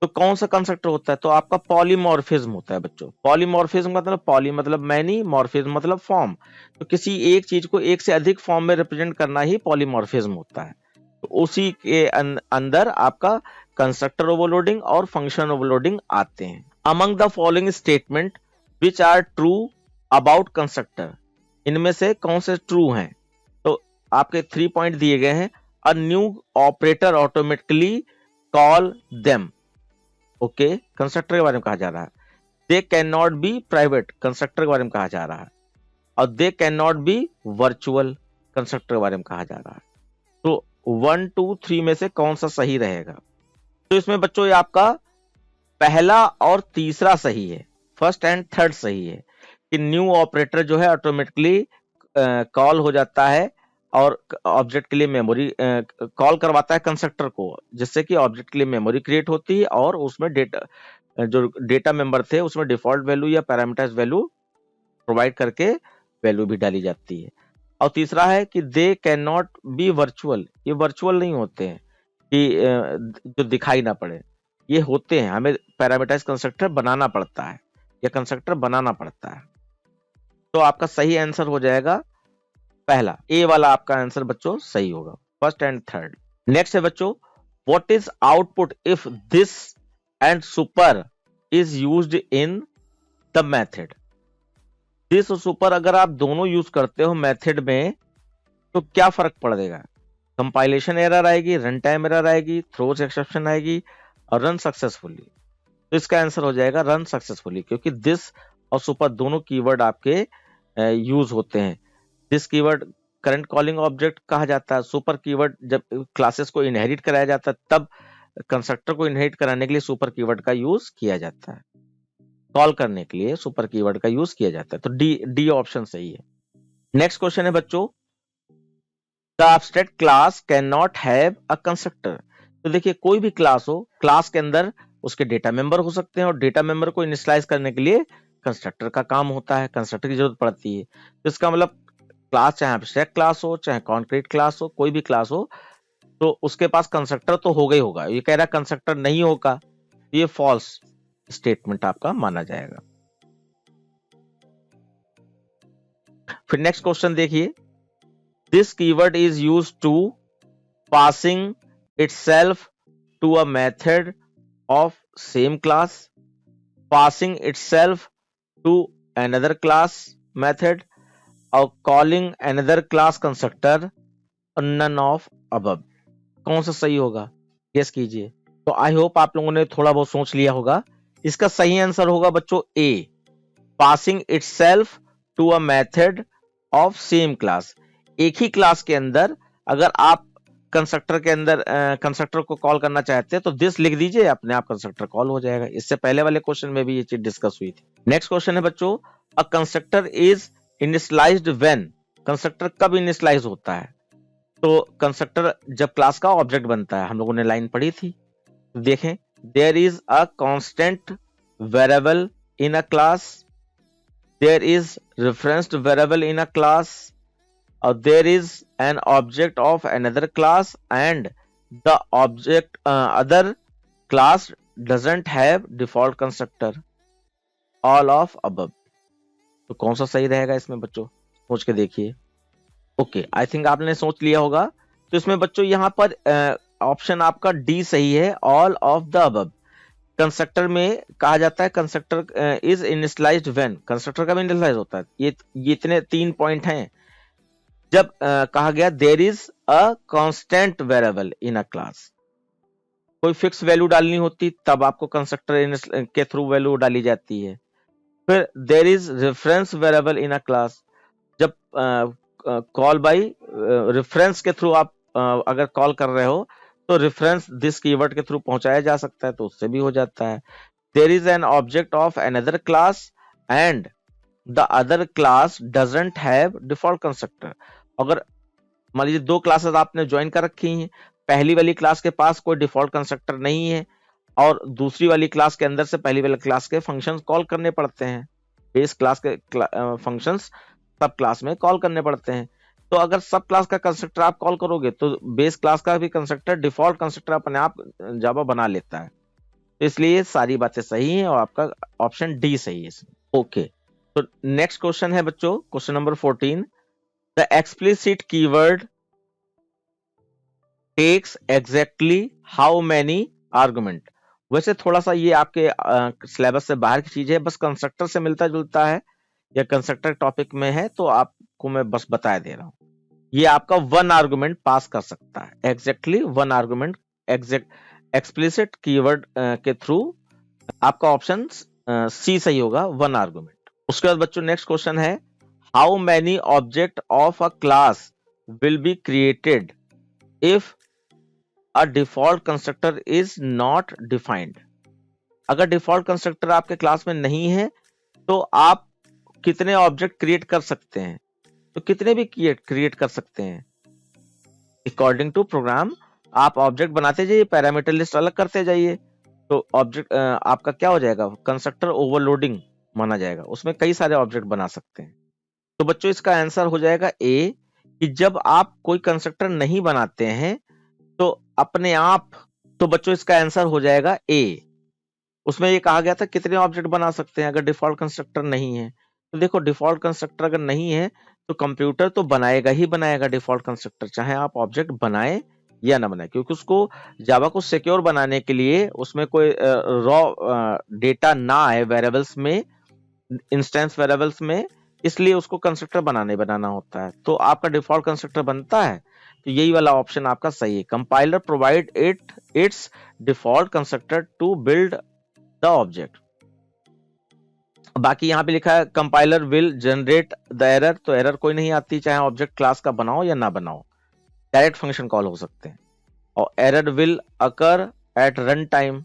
तो कौन सा कंस्ट्रक्टर होता है? तो आपका पॉलीमॉर्फिज्म होता है बच्चों। पॉलीमॉर्फिज्म मतलब पॉली मतलब मैनी, मॉर्फिज्म मतलब फॉर्म, तो किसी एक चीज को एक से अधिक फॉर्म में रिप्रेजेंट करना ही पॉलीमॉर्फिज्म होता है। तो उसी के अंदर आपका कंस्ट्रक्टर ओवरलोडिंग और फंक्शन ओवरलोडिंग आते हैं। Among the following statement which are true about constructor, इनमें से कौन से ट्रू हैं? तो आपके 3 पॉइंट दिए गए हैं। A new operator automatically call them, okay, constructor के बारे में कहा जा रहा है। They can not B private, constructor के बारे में कहा जा रहा है। और they can not B virtual, constructor के बारे में कहा जा रहा है। तो 1 2 3 में से कौन सा सही रहेगा? तो इसमें बच्चों ये आपका पहला और तीसरा सही है, फर्स्ट एंड थर्ड सही है, कि न्यू ऑपरेटर जो है ऑटोमेटिकली कॉल हो जाता है और ऑब्जेक्ट के लिए मेमोरी कॉल करवाता है कंस्ट्रक्टर को, जिससे कि ऑब्जेक्ट के लिए मेमोरी क्रिएट होती है और उसमें डेटा जो डेटा मेंबर थे उसमें डिफॉल्ट वैल्यू या पैरामीटर्स वैल्यू प्रोवाइड करके वैल्यू भी डाली जाती है। और तीसरा है कि they can not B virtual, ये वर्चुअल नहीं होते हैं कि जो दिखाई ना पड़े, ये होते हैं, हमें पैरामीटराइज्ड कंस्ट्रक्टर बनाना पड़ता है या कंस्ट्रक्टर बनाना पड़ता है। तो आपका सही आंसर हो जाएगा पहला, ए वाला आपका आंसर बच्चों सही होगा, फर्स्ट एंड थर्ड। नेक्स्ट है बच्चों, what is output if this and super is used in the method? This और सुपर अगर आप दोनों यूज करते हो मेथड में, तो क्या फर्क पड़ेगा? कंपाइलेशन एरर आएगी, रन टाइम एरर आएगी, थ्रोज एक्सेप्शन आएगी, और रन सक्सेसफुली। तो इसका आंसर हो जाएगा रन सक्सेसफुली, क्योंकि दिस और सुपर दोनों कीवर्ड आपके यूज होते हैं। This keyword current calling object कहा जाता है, सुपर कीवर्ड जब क्लासेस को इनहेरिट कराया जाता है तब कंस्ट्रक्टर को इनहेरिट कराने के लिए सुपर कीवर्ड का यूज किया जाता है, कॉल करने के लिए सुपर कीवर्ड का यूज किया जाता है। तो डी ऑप्शन सही है। नेक्स्ट क्वेश्चन है बच्चों, the abstract class can not have a constructor. तो देखिए कोई भी क्लास हो, क्लास के अंदर उसके डेटा मेंबर हो सकते हैं, और डेटा मेंबर को इनिशियलाइज करने के लिए कंस्ट्रक्टर का काम होता है, कंस्ट्रक्टर की जरूरत पड़ती है। तो इसका मतलब क्लास चाहे एब्स्ट्रैक्ट क्लास हो चाहे कॉन्क्रीट क्लास हो, कोई भी क्लास हो, तो उसके पास कंस्ट्रक्टर तो होगा ही होगा। ये कह रहा है कंस्ट्रक्टर नहीं होगा, ये फॉल्स स्टेटमेंट आपका माना जाएगा। फिर नेक्स्ट क्वेश्चन देखिए, this keyword is used to passing itself to a method of same class, passing itself to another class method or calling another class constructor or none of above? कौन सा सही होगा, guess कीजिए। तो I hope आप लोगों ने थोड़ा बहुत सोच लिया होगा। इसका सही आंसर होगा बच्चों A, passing itself to a method of same class. एक ही क्लास के अंदर अगर आप कंस्ट्रक्टर के अंदर कंस्ट्रक्टर को कॉल करना चाहते हैं तो दिस लिख दीजिए, अपने आप कंस्ट्रक्टर कॉल हो जाएगा। इससे पहले वाले क्वेश्चन में भी ये चीज डिस्कस हुई थी। नेक्स्ट क्वेश्चन है बच्चों, a constructor is initialised when. Constructor कब इनिशियलाइज होता है? तो कंस्ट्रक्टर जब क्लास का ऑब्जेक्ट बनता है, हम लोगों ने लाइन पढ़ी थी, देखें, there is a constant variable in a class, there is referenced variable in a class, or there is an object of another class and the object other class doesn't have default constructor, all of above। तो कौन सा सही रहेगा इसमें बच्चों, सोच के देखिए। ओके, आई थिंक आपने सोच लिया होगा। तो इसमें बच्चों यहाँ पर ऑप्शन आपका डी सही है, all of the above. Constructor में कहा जाता है constructor is initialised when, constructor कब इनिशियलाइज होता है। ये इतने 3 पॉइंट हैं। जब कहा गया there is a constant variable in a class, कोई फिक्स वैल्यू डालनी होती तब आपको कंस्ट्रक्टर के थ्रू वैल्यू डाली जाती है। फिर there is reference variable in a class, जब कॉल बाय रेफरेंस के थ्रू आप अगर कॉल कर रहे हो तो रेफरेंस दिस कीवर्ड के थ्रू पहुंचाया जा सकता है, तो उससे भी हो जाता है। There is an object of another class and the other class doesn't have default constructor. अगर मान लीजिए 2 क्लासेस आपने ज्वाइन कर रखी हैं, पहली वाली क्लास के पास कोई डिफॉल्ट कंस्ट्रक्टर नहीं है और दूसरी वाली क्लास के अंदर से पहली वाली क्लास के फंक्शंस कॉल करने पड़ते हैं, बेस क्लास के फंक्शंस सब क्लास में कॉल करने पड़ते हैं। तो अगर सब क्लास का कंस्ट्रक्टर आप कॉल करोगे तो बेस क्लास का भी कंस्ट्रक्टर डिफॉल्ट कंस्ट्रक्टर अपने आप जावा बना लेता है। तो इसलिए सारी बातें सही हैं और आपका ऑप्शन डी सही है इसमें। ओके, तो नेक्स्ट क्वेश्चन है बच्चों, question number 14, the explicit keyword takes exactly how many argument. वैसे थोड़ा सा ये आपके सिलेबस से बाहर की चीज है, बस कंस्ट्रक्टर से मिलता जुलता है या कंस्ट्रक्टर टॉपिक में है, तो आपको मैं बस बता दे रहा हूं। ये आपका 1 आर्गुमेंट पास कर सकता है, एग्जैक्टली 1 आर्गुमेंट, एक्सप्लिसिट कीवर्ड के थ्रू आपका ऑप्शन सी सही होगा, 1 आर्गुमेंट। उसके बाद बच्चों नेक्स्ट क्वेश्चन है, how many object of a class will be created if a default constructor is not defined. अगर डिफॉल्ट कंस्ट्रक्टर आपके क्लास में नहीं है तो आप कितने ऑब्जेक्ट क्रिएट कर सकते हैं? तो कितने भी क्रिएट कर सकते हैं अकॉर्डिंग टू प्रोग्राम। आप ऑब्जेक्ट बनाते जाइए, पैरामीटर लिस्ट अलग करते जाइए, तो ऑब्जेक्ट आपका क्या हो जाएगा, कंस्ट्रक्टर ओवरलोडिंग माना जाएगा, उसमें कई सारे ऑब्जेक्ट बना सकते हैं। तो बच्चों इसका आंसर हो जाएगा ए, कि जब आप कोई कंस्ट्रक्टर नहीं बनाते हैं तो अपने आप, तो बच्चों इसका आंसर हो जाएगा ए। उसमें ये कहा गया था कितने ऑब्जेक्ट बना सकते हैं अगर डिफॉल्ट कंस्ट्रक्टर नहीं है। तो देखो डिफॉल्ट कंस्ट्रक्टर अगर नहीं है तो कंप्यूटर तो बनाएगा ही बनाएगा डिफॉल्ट कंस्ट्रक्टर, चाहे आप ऑब्जेक्ट बनाए या ना बनाए, क्योंकि उसको जावा को सिक्योर बनाने के लिए उसमें कोई रॉ डेटा ना आए वेरिएबल्स में, इंस्टेंस वेरिएबल्स में, इसलिए उसको कंस्ट्रक्टर बनाना होता है। तो आपका डिफॉल्ट कंस्ट्रक्टर बनता है, तो यही वाला ऑप्शन आपका सही है। Compiler provide its default constructor to build the object. बाकी यहाँ पे लिखा है compiler will generate the error, तो एरर कोई नहीं आती, चाहे ऑब्जेक्ट क्लास का बनाओ या ना बनाओ, डायरेक्ट फंक्शन कॉल हो सकते हैं। और error will occur at run time,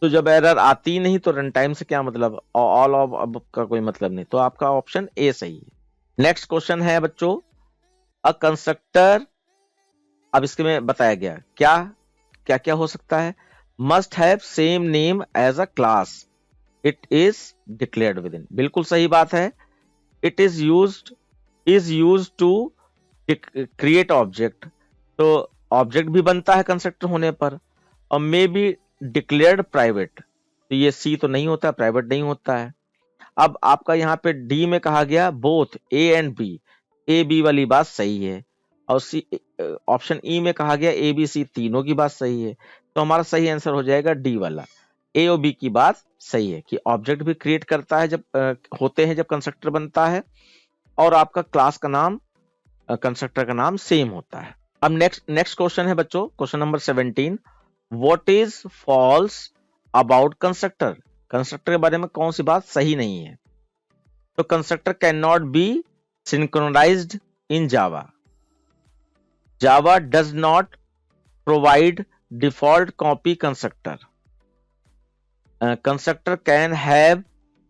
तो जब एरर आती नहीं तो रन टाइम से क्या मतलब, और ऑल ऑफ अब का कोई मतलब नहीं, तो आपका ऑप्शन ए सही है। नेक्स्ट क्वेश्चन है बच्चों, अ कंस्ट्रक्टर, अब इसके में बताया गया क्या क्या क्या हो सकता है, must have same name as a class, it is declared within, बिल्कुल सही बात है। It is used to create object, तो ऑब्जेक्ट भी बनता है कंस्ट्रक्टर होने पर, और मे बी डिक्लेयर्ड प्राइवेट, तो ये सी तो नहीं होता, प्राइवेट नहीं होता है। अब आपका यहाँ पे डी में कहा गया both A and B, A B वाली बात सही है, और सी ऑप्शन ई में कहा गया ए बी सी, तीनों की बात सही है, तो हमारा सही आंसर हो जाएगा डी वाला, ए और बी की बात सही है कि ऑब्जेक्ट भी क्रिएट करता है जब होते हैं जब कंस्ट्रक्टर बनता है, और आपका क्लास का नाम कंस्ट्रक्टर का नाम सेम होता है। अब नेक्स्ट क्वेश्चन है बच्चों, question number 17, what is false about constructor. Constructor के बारे में कौन सी बात सही नहीं है? तो constructor can not be synchronized in Java, Java does not provide default copy constructor, constructor can have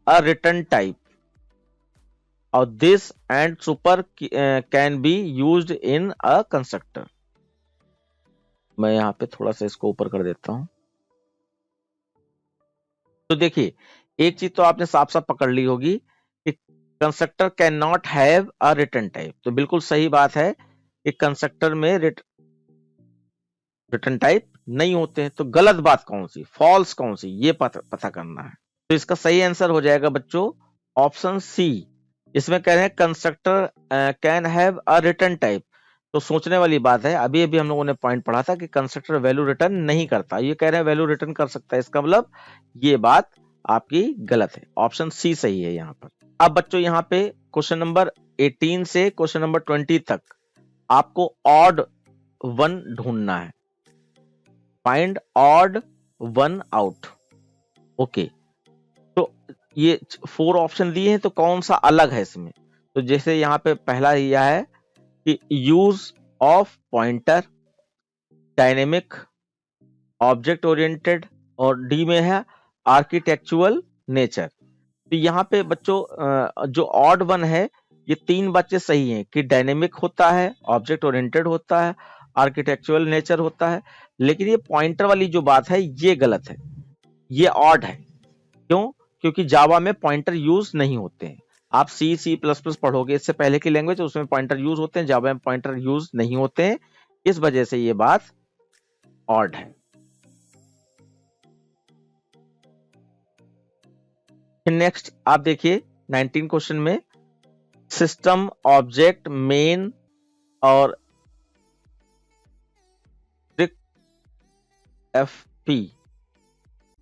a return type, or this and super can be used in a constructor। मैं यहां पे थोड़ा सा इसको ऊपर कर देता हूं। तो देखिए, एक चीज तो आपने साफ साफ पकड़ ली होगी कि constructor can not have a return type. तो बिल्कुल सही बात है कि कंस्ट्रक्टर में रिटर्न टाइप नहीं होते हैं। तो गलत बात कौन सी, फॉल्स कौन सी, ये पता करना है। तो इसका सही आंसर हो जाएगा बच्चों ऑप्शन सी। इसमें कह रहे हैं constructor can have a return type. तो सोचने वाली बात है, अभी अभी हम लोगों ने पॉइंट पढ़ा था कि कंस्ट्रक्टर वैल्यू रिटर्न नहीं करता, ये कह रहे हैं वैल्यू रिटर्न कर सकता है। इसका मतलब ये बात आपकी गलत है, ऑप्शन सी सही है यहाँ पर। अब बच्चों यहाँ पे क्वेश्चन नंबर 18 से क्वेश्चन नंबर 20 तक आपको ऑड वन ढूंढना है। Find odd one out. Okay, तो ये 4 ऑप्शन दिए हैं, तो कौन सा अलग है इसमें? तो जैसे यहाँ पे पहला दिया है कि use of pointer, dynamic, object oriented, और डी में है आर्किटेक्चुअल नेचर। तो यहाँ पे बच्चों जो ऑड वन है, ये 3 बातें सही हैं कि डायनेमिक होता है, ऑब्जेक्ट ओरिएंटेड होता है, आर्किटेक्चुअल नेचर होता है। लेकिन ये पॉइंटर वाली जो बात है ये गलत है, ये ऑड है। क्यों? क्योंकि जावा में पॉइंटर यूज नहीं होते हैं। आप सी प्लस प्लस पढ़ोगे, इससे पहले की लैंग्वेज, उसमें पॉइंटर यूज होते हैं, जावा में पॉइंटर यूज नहीं होते हैं। इस वजह से ये बात ऑड है। नेक्स्ट आप देखिए 19 क्वेश्चन में सिस्टम, ऑब्जेक्ट, मेन और एफपी।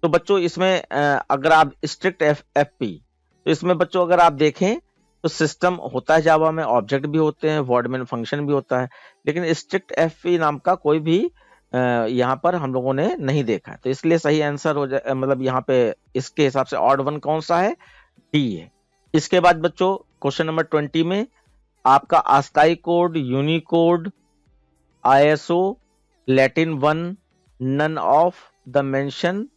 तो बच्चों इसमें अगर आप स्ट्रिक्ट एफपी, तो इसमें बच्चों अगर आप देखें तो सिस्टम होता है जावा में, ऑब्जेक्ट भी होते हैं, वर्ड में फंक्शन भी होता है, लेकिन स्ट्रिक्ट एफपी नाम का कोई भी यहाँ पर हम लोगों ने नहीं देखा। तो इसलिए सही आंसर हो जाए, मतलब यहाँ पे इसके हिसाब से ऑड वन कौन सा है? डी है। इसके बाद बच्चों क्वेश्चन नंबर 20 में आपका ASCII code, Unicode, ISO, Latin one, none of the mention.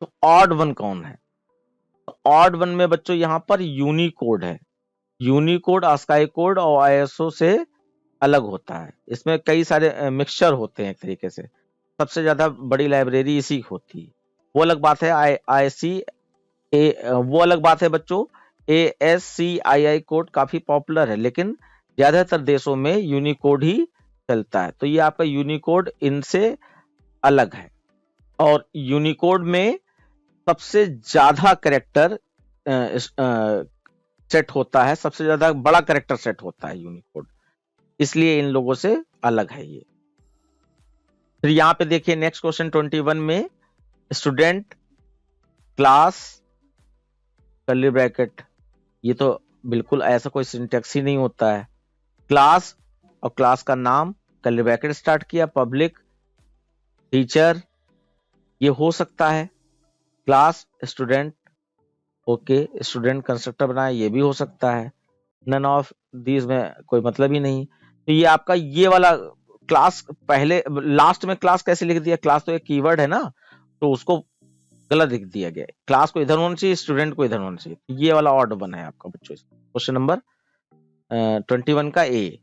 तो ऑड वन कौन है? तो ऑड वन में बच्चों यहां पर यूनिकोड है। यूनिकोड आस्काई कोड और आईएसओ से अलग होता है। इसमें कई सारे मिक्सचर होते हैं एक तरीके से, सबसे ज्यादा बड़ी लाइब्रेरी इसी की होती है। वो अलग बात है, आईसी वो अलग बात है बच्चों। ASCII कोड काफी पॉपुलर है, लेकिन ज्यादातर देशों में यूनिकोड ही चलता है। तो ये आपका यूनिकोड इनसे अलग है। और यूनिकोड में सबसे ज्यादा कैरेक्टर सेट होता है, सबसे ज्यादा बड़ा कैरेक्टर सेट होता है यूनिकोड, इसलिए इन लोगों से अलग है ये। फिर यहाँ पे देखिए नेक्स्ट क्वेश्चन 21 में स्टूडेंट, क्लास, कर्ली ब्रैकेट। ये तो बिल्कुल ऐसा कोई सिंटैक्स ही नहीं होता है। क्लास और क्लास का नाम कर्ली ब्रैकेट स्टार्ट किया, पब्लिक, टीचर, ये हो सकता है। Class student, okay, student constructor बनाया, ये भी हो सकता है। नन ऑफ दीज में कोई मतलब ही नहीं। तो ये आपका ये वाला क्लास, पहले लास्ट में क्लास कैसे लिख दिया? क्लास तो एक कीवर्ड है ना, तो उसको गलत लिख दिया गया। क्लास को इधर होना चाहिए, स्टूडेंट को इधर होना चाहिए। ये वाला ऑर्डर बना है आपका बच्चों। क्वेश्चन नंबर 21 का ए।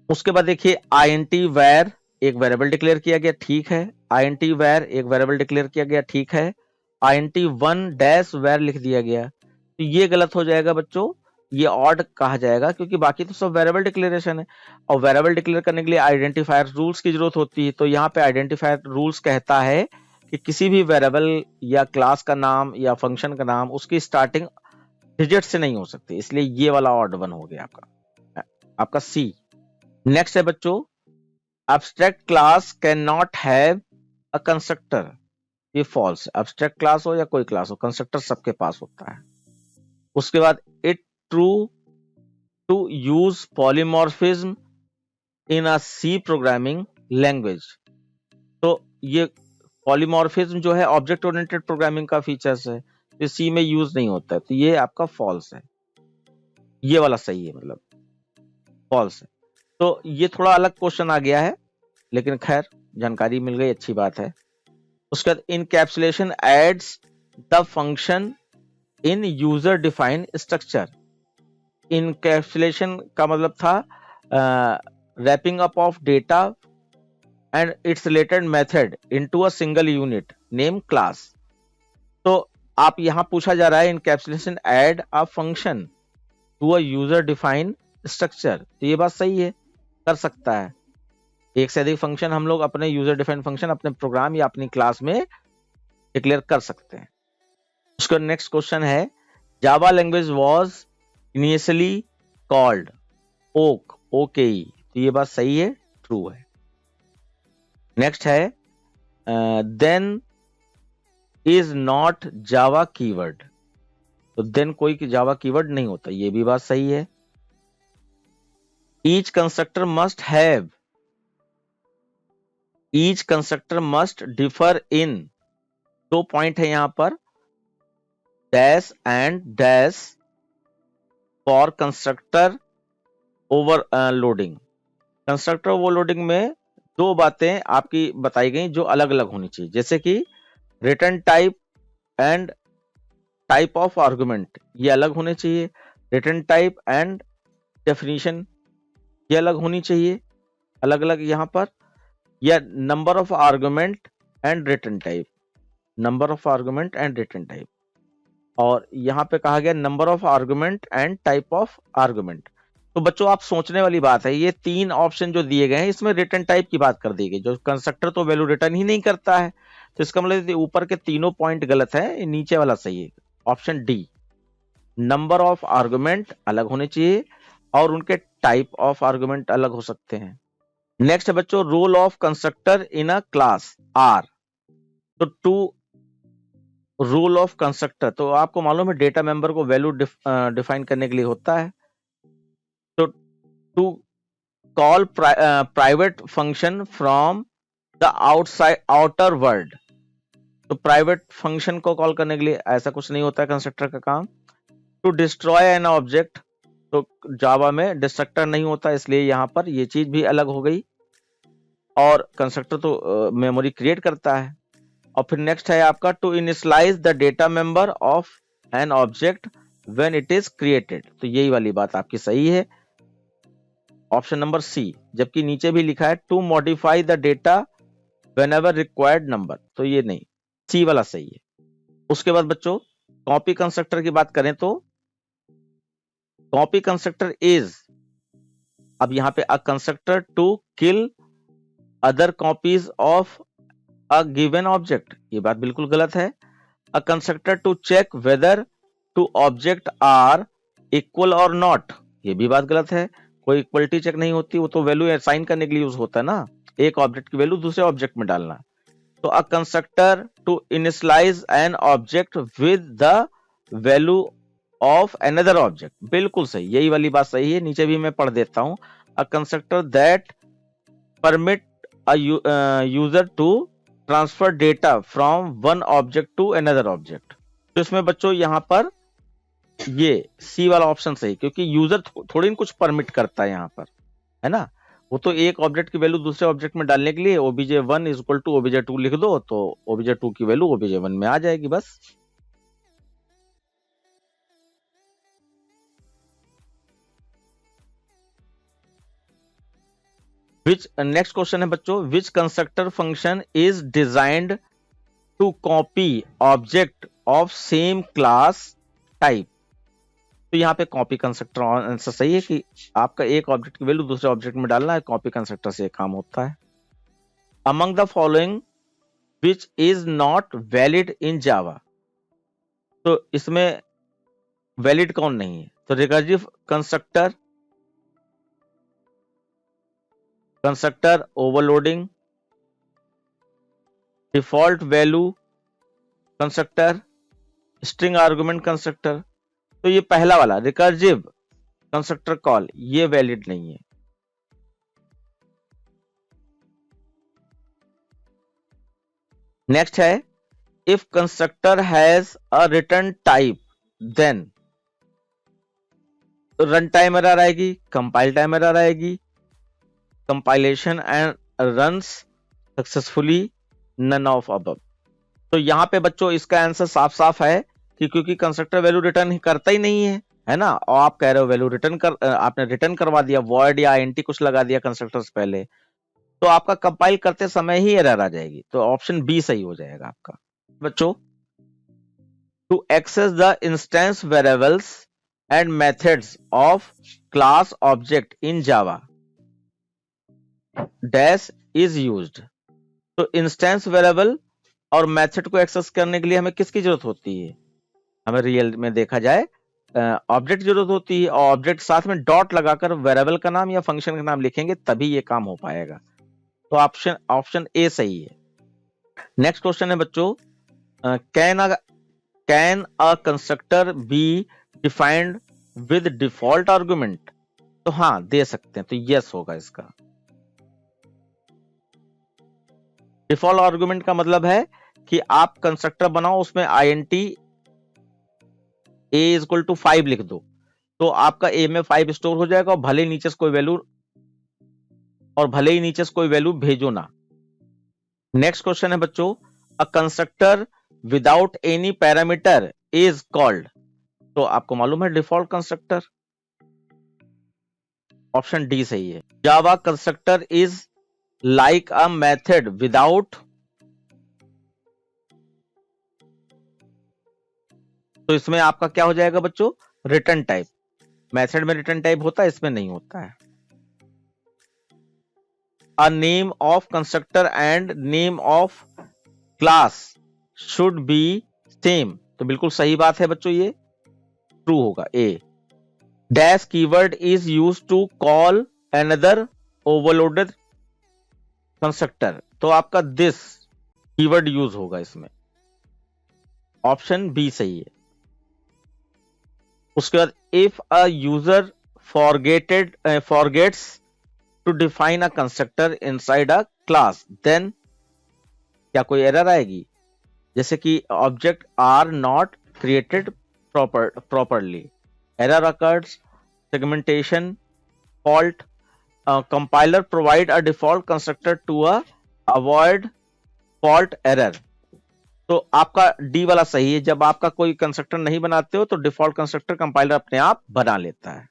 उसके बाद देखिए INT वेर एक वेरिएबल डिक्लेयर किया गया, ठीक है। INT वेर एक वेरिएबल डिक्लेयर किया गया, ठीक है। INT वन डैश वेर लिख दिया गया, तो ये गलत हो जाएगा बच्चों, ये ऑड कहा जाएगा, क्योंकि बाकी तो सब वेरिएबल डिक्लेरेशन है। और वेरिएबल डिक्लेयर करने के लिए आइडेंटिफायर रूल्स की जरूरत होती है। तो यहाँ पे आइडेंटिफायर रूल्स कहता है कि किसी भी वेरिएबल या क्लास का नाम या फंक्शन का नाम उसकी स्टार्टिंग डिजिट से नहीं हो सकती, इसलिए ये वाला ऑड वन हो गया आपका सी। नेक्स्ट है बच्चों, abstract class can not have a constructor. ये फॉल्स है। एब्स्ट्रैक्ट क्लास हो या कोई क्लास हो, कंस्ट्रक्टर सबके पास होता है। उसके बाद it true to use polymorphism in a C programming language. तो ये पॉलीमॉर्फिज्म जो है ऑब्जेक्ट ओरिएंटेड प्रोग्रामिंग का फीचर्स है, ये सी में यूज नहीं होता है, तो ये आपका फॉल्स है। ये वाला सही है, मतलब फॉल्स है। तो ये थोड़ा अलग क्वेश्चन आ गया है, लेकिन खैर जानकारी मिल गई, अच्छी बात है। उसके बाद encapsulation aids the function in user defined structure. Encapsulation का मतलब था wrapping up of data and its related method into a single unit name class. तो आप यहां पूछा जा रहा है encapsulation add a function to a user defined structure, तो ये बात सही है, कर सकता है। एक से अधिक फंक्शन हम लोग अपने यूजर डिफाइंड फंक्शन अपने प्रोग्राम या अपनी क्लास में डिक्लेयर कर सकते हैं। उसका नेक्स्ट क्वेश्चन है Java language was initially called Oak, okay, तो ये बात सही है, ट्रू है। नेक्स्ट है then is not Java keyword, तो देन कोई जावा कीवर्ड नहीं होता, ये भी बात सही है। Each constructor must have, each constructor must differ in, दो पॉइंट है यहां पर, dash and dash for constructor overloading. Constructor overloading में दो बातें आपकी बताई गई जो अलग अलग होनी चाहिए, जैसे कि return type and type of argument, ये अलग होने चाहिए। रिटर्न टाइप एंड डेफिनेशन ये अलग होनी चाहिए, अलग अलग यहां पर। या number of argument and return type, number of argument and return type, और यहां पे कहा गया number of argument and type of argument. तो बच्चों आप सोचने वाली बात है, ये तीन ऑप्शन जो दिए गए हैं इसमें रिटर्न टाइप की बात कर दी गई, जो कंस्ट्रक्टर तो वैल्यू रिटर्न ही नहीं करता है, तो इसका मतलब ऊपर के तीनों पॉइंट गलत है, नीचे वाला सही है, option D. Number of argument अलग होने चाहिए और उनके टाइप ऑफ आर्गुमेंट अलग हो सकते हैं। नेक्स्ट है बच्चों role of constructor in a class are. तो टू रूल ऑफ कंस्ट्रक्टर, तो आपको मालूम है डेटा मेंबर को वैल्यू डिफाइन करने के लिए होता है। तो to call private function from the outside outer world, तो प्राइवेट फंक्शन को कॉल करने के लिए ऐसा कुछ नहीं होता है कंस्ट्रक्टर का काम। टू डिस्ट्रॉय एन ऑब्जेक्ट, तो जावा में डिस्ट्रक्टर नहीं होता, इसलिए यहां पर ये चीज भी अलग हो गई, और कंस्ट्रक्टर तो मेमोरी क्रिएट करता है। और फिर नेक्स्ट है आपका to initialize the data member of an object when it is created, तो यही वाली बात आपकी सही है, ऑप्शन नंबर सी। जबकि नीचे भी लिखा है to modify the data whenever required number, तो ये नहीं, सी वाला सही है। उसके बाद बच्चों कॉपी कंस्ट्रक्टर की बात करें तो कॉपी कंस्ट्रक्टर इज, अब यहां पे a constructor to kill other copies of a given object, ये बात बिल्कुल गलत है। A constructor to check whether two object are equal or not, ये भी बात गलत है, कोई इक्वलिटी चेक नहीं होती, वो तो वैल्यू असाइन करने के लिए यूज होता है ना, एक ऑब्जेक्ट की वैल्यू दूसरे ऑब्जेक्ट में डालना। तो a constructor to initialize an object with the value of another object, बिल्कुल सही, यही वाली बात सही है, नीचे भी मैं पढ़ देता हूं। A constructor that permit a user to transfer data from one object to another object, तो इसमें बच्चों यहां पर ये सी वाला ऑप्शन सही, क्योंकि यूजर थोड़ी कुछ परमिट करता है यहां पर, है ना, वो तो एक ऑब्जेक्ट की वैल्यू दूसरे ऑब्जेक्ट में डालने के लिए OBJ 1 is equal to OBJ 2 लिख दो, तो ओबीजे 2 की वैल्यू ओबीजे 1 में आ जाएगी बस। विच नेक्स्ट क्वेश्चन है बच्चों which constructor function is designed to copy object of same class type, तो यहाँ पे कॉपी कंस्ट्रक्टर आंसर सही है कि आपका एक ऑब्जेक्ट की वैल्यू दूसरे ऑब्जेक्ट में डालना है, कॉपी कंस्ट्रक्टर से काम होता है। Among the following which is not valid in Java, तो इसमें वैलिड कौन नहीं है, तो recursive constructor, constructor overloading, default value constructor, string argument constructor. तो ये पहला वाला रिकर्सिव कंस्ट्रक्टर कॉल ये वैलिड नहीं है। नेक्स्ट है if constructor has a return type then, run time error आएगी, कंपाइल टाइम एरर आएगी, compilation and runs successfully, none of above. तो यहां पे बच्चों इसका आंसर साफ साफ है कि क्योंकि कंस्ट्रक्टर वैल्यू रिटर्न करता ही नहीं है ना, और आप कह रहे हो वैल्यू रिटर्न आपने रिटर्न करवा दिया, वॉइड या इंटी कुछ लगा दिया कंस्ट्रक्टर से पहले, तो आपका कंपाइल करते समय ही एरर आ जाएगी। तो ऑप्शन बी सही हो जाएगा आपका। बच्चों, to access the instance variables and methods of class object in Java dash is used. तो इंस्टेंस वेरिएबल और मेथड को एक्सेस करने के लिए हमें किसकी जरूरत होती है? हमें रियल में देखा जाए ऑब्जेक्ट जरूरत होती है, और ऑब्जेक्ट साथ में डॉट लगाकर वेरिएबल का नाम या फंक्शन का नाम लिखेंगे तभी ये काम हो पाएगा। तो ऑप्शन ए सही है। नेक्स्ट क्वेश्चन है बच्चों, can a constructor be defined with default argument? तो हाँ, दे सकते हैं, तो यस होगा इसका। डिफॉल्ट आर्गुमेंट का मतलब है कि आप कंस्ट्रक्टर बनाओ, उसमें INT a is equal to 5 लिख दो, तो आपका ए में 5 स्टोर हो जाएगा, और भले ही नीचे से कोई वैल्यू भेजो ना। नेक्स्ट क्वेश्चन है बच्चों, a constructor without any parameter is called. तो आपको मालूम है डिफॉल्ट कंस्ट्रक्टर, ऑप्शन डी सही है। Java constructor is like a method without, तो इसमें आपका क्या हो जाएगा बच्चों? Return type. मेथड में रिटर्न टाइप होता है, इसमें नहीं होता है। A name of constructor and name of class should be same. तो बिल्कुल सही बात है बच्चों, ये ट्रू होगा, A. Dash keyword is use to call another overloaded constructor. तो आपका दिस कीवर्ड यूज होगा इसमें, ऑप्शन बी सही है। उसके बाद if a user forgets to define a constructor inside a class then, क्या कोई एरर आएगी? जैसे कि object are not created properly, error occurs, segmentation fault, compiler provide a default constructor to avoid fault error. तो आपका D वाला सही है, जब आपका कोई कंस्ट्रक्टर नहीं बनाते हो तो डिफॉल्ट कंस्ट्रक्टर कंपाइलर अपने आप बना लेता है।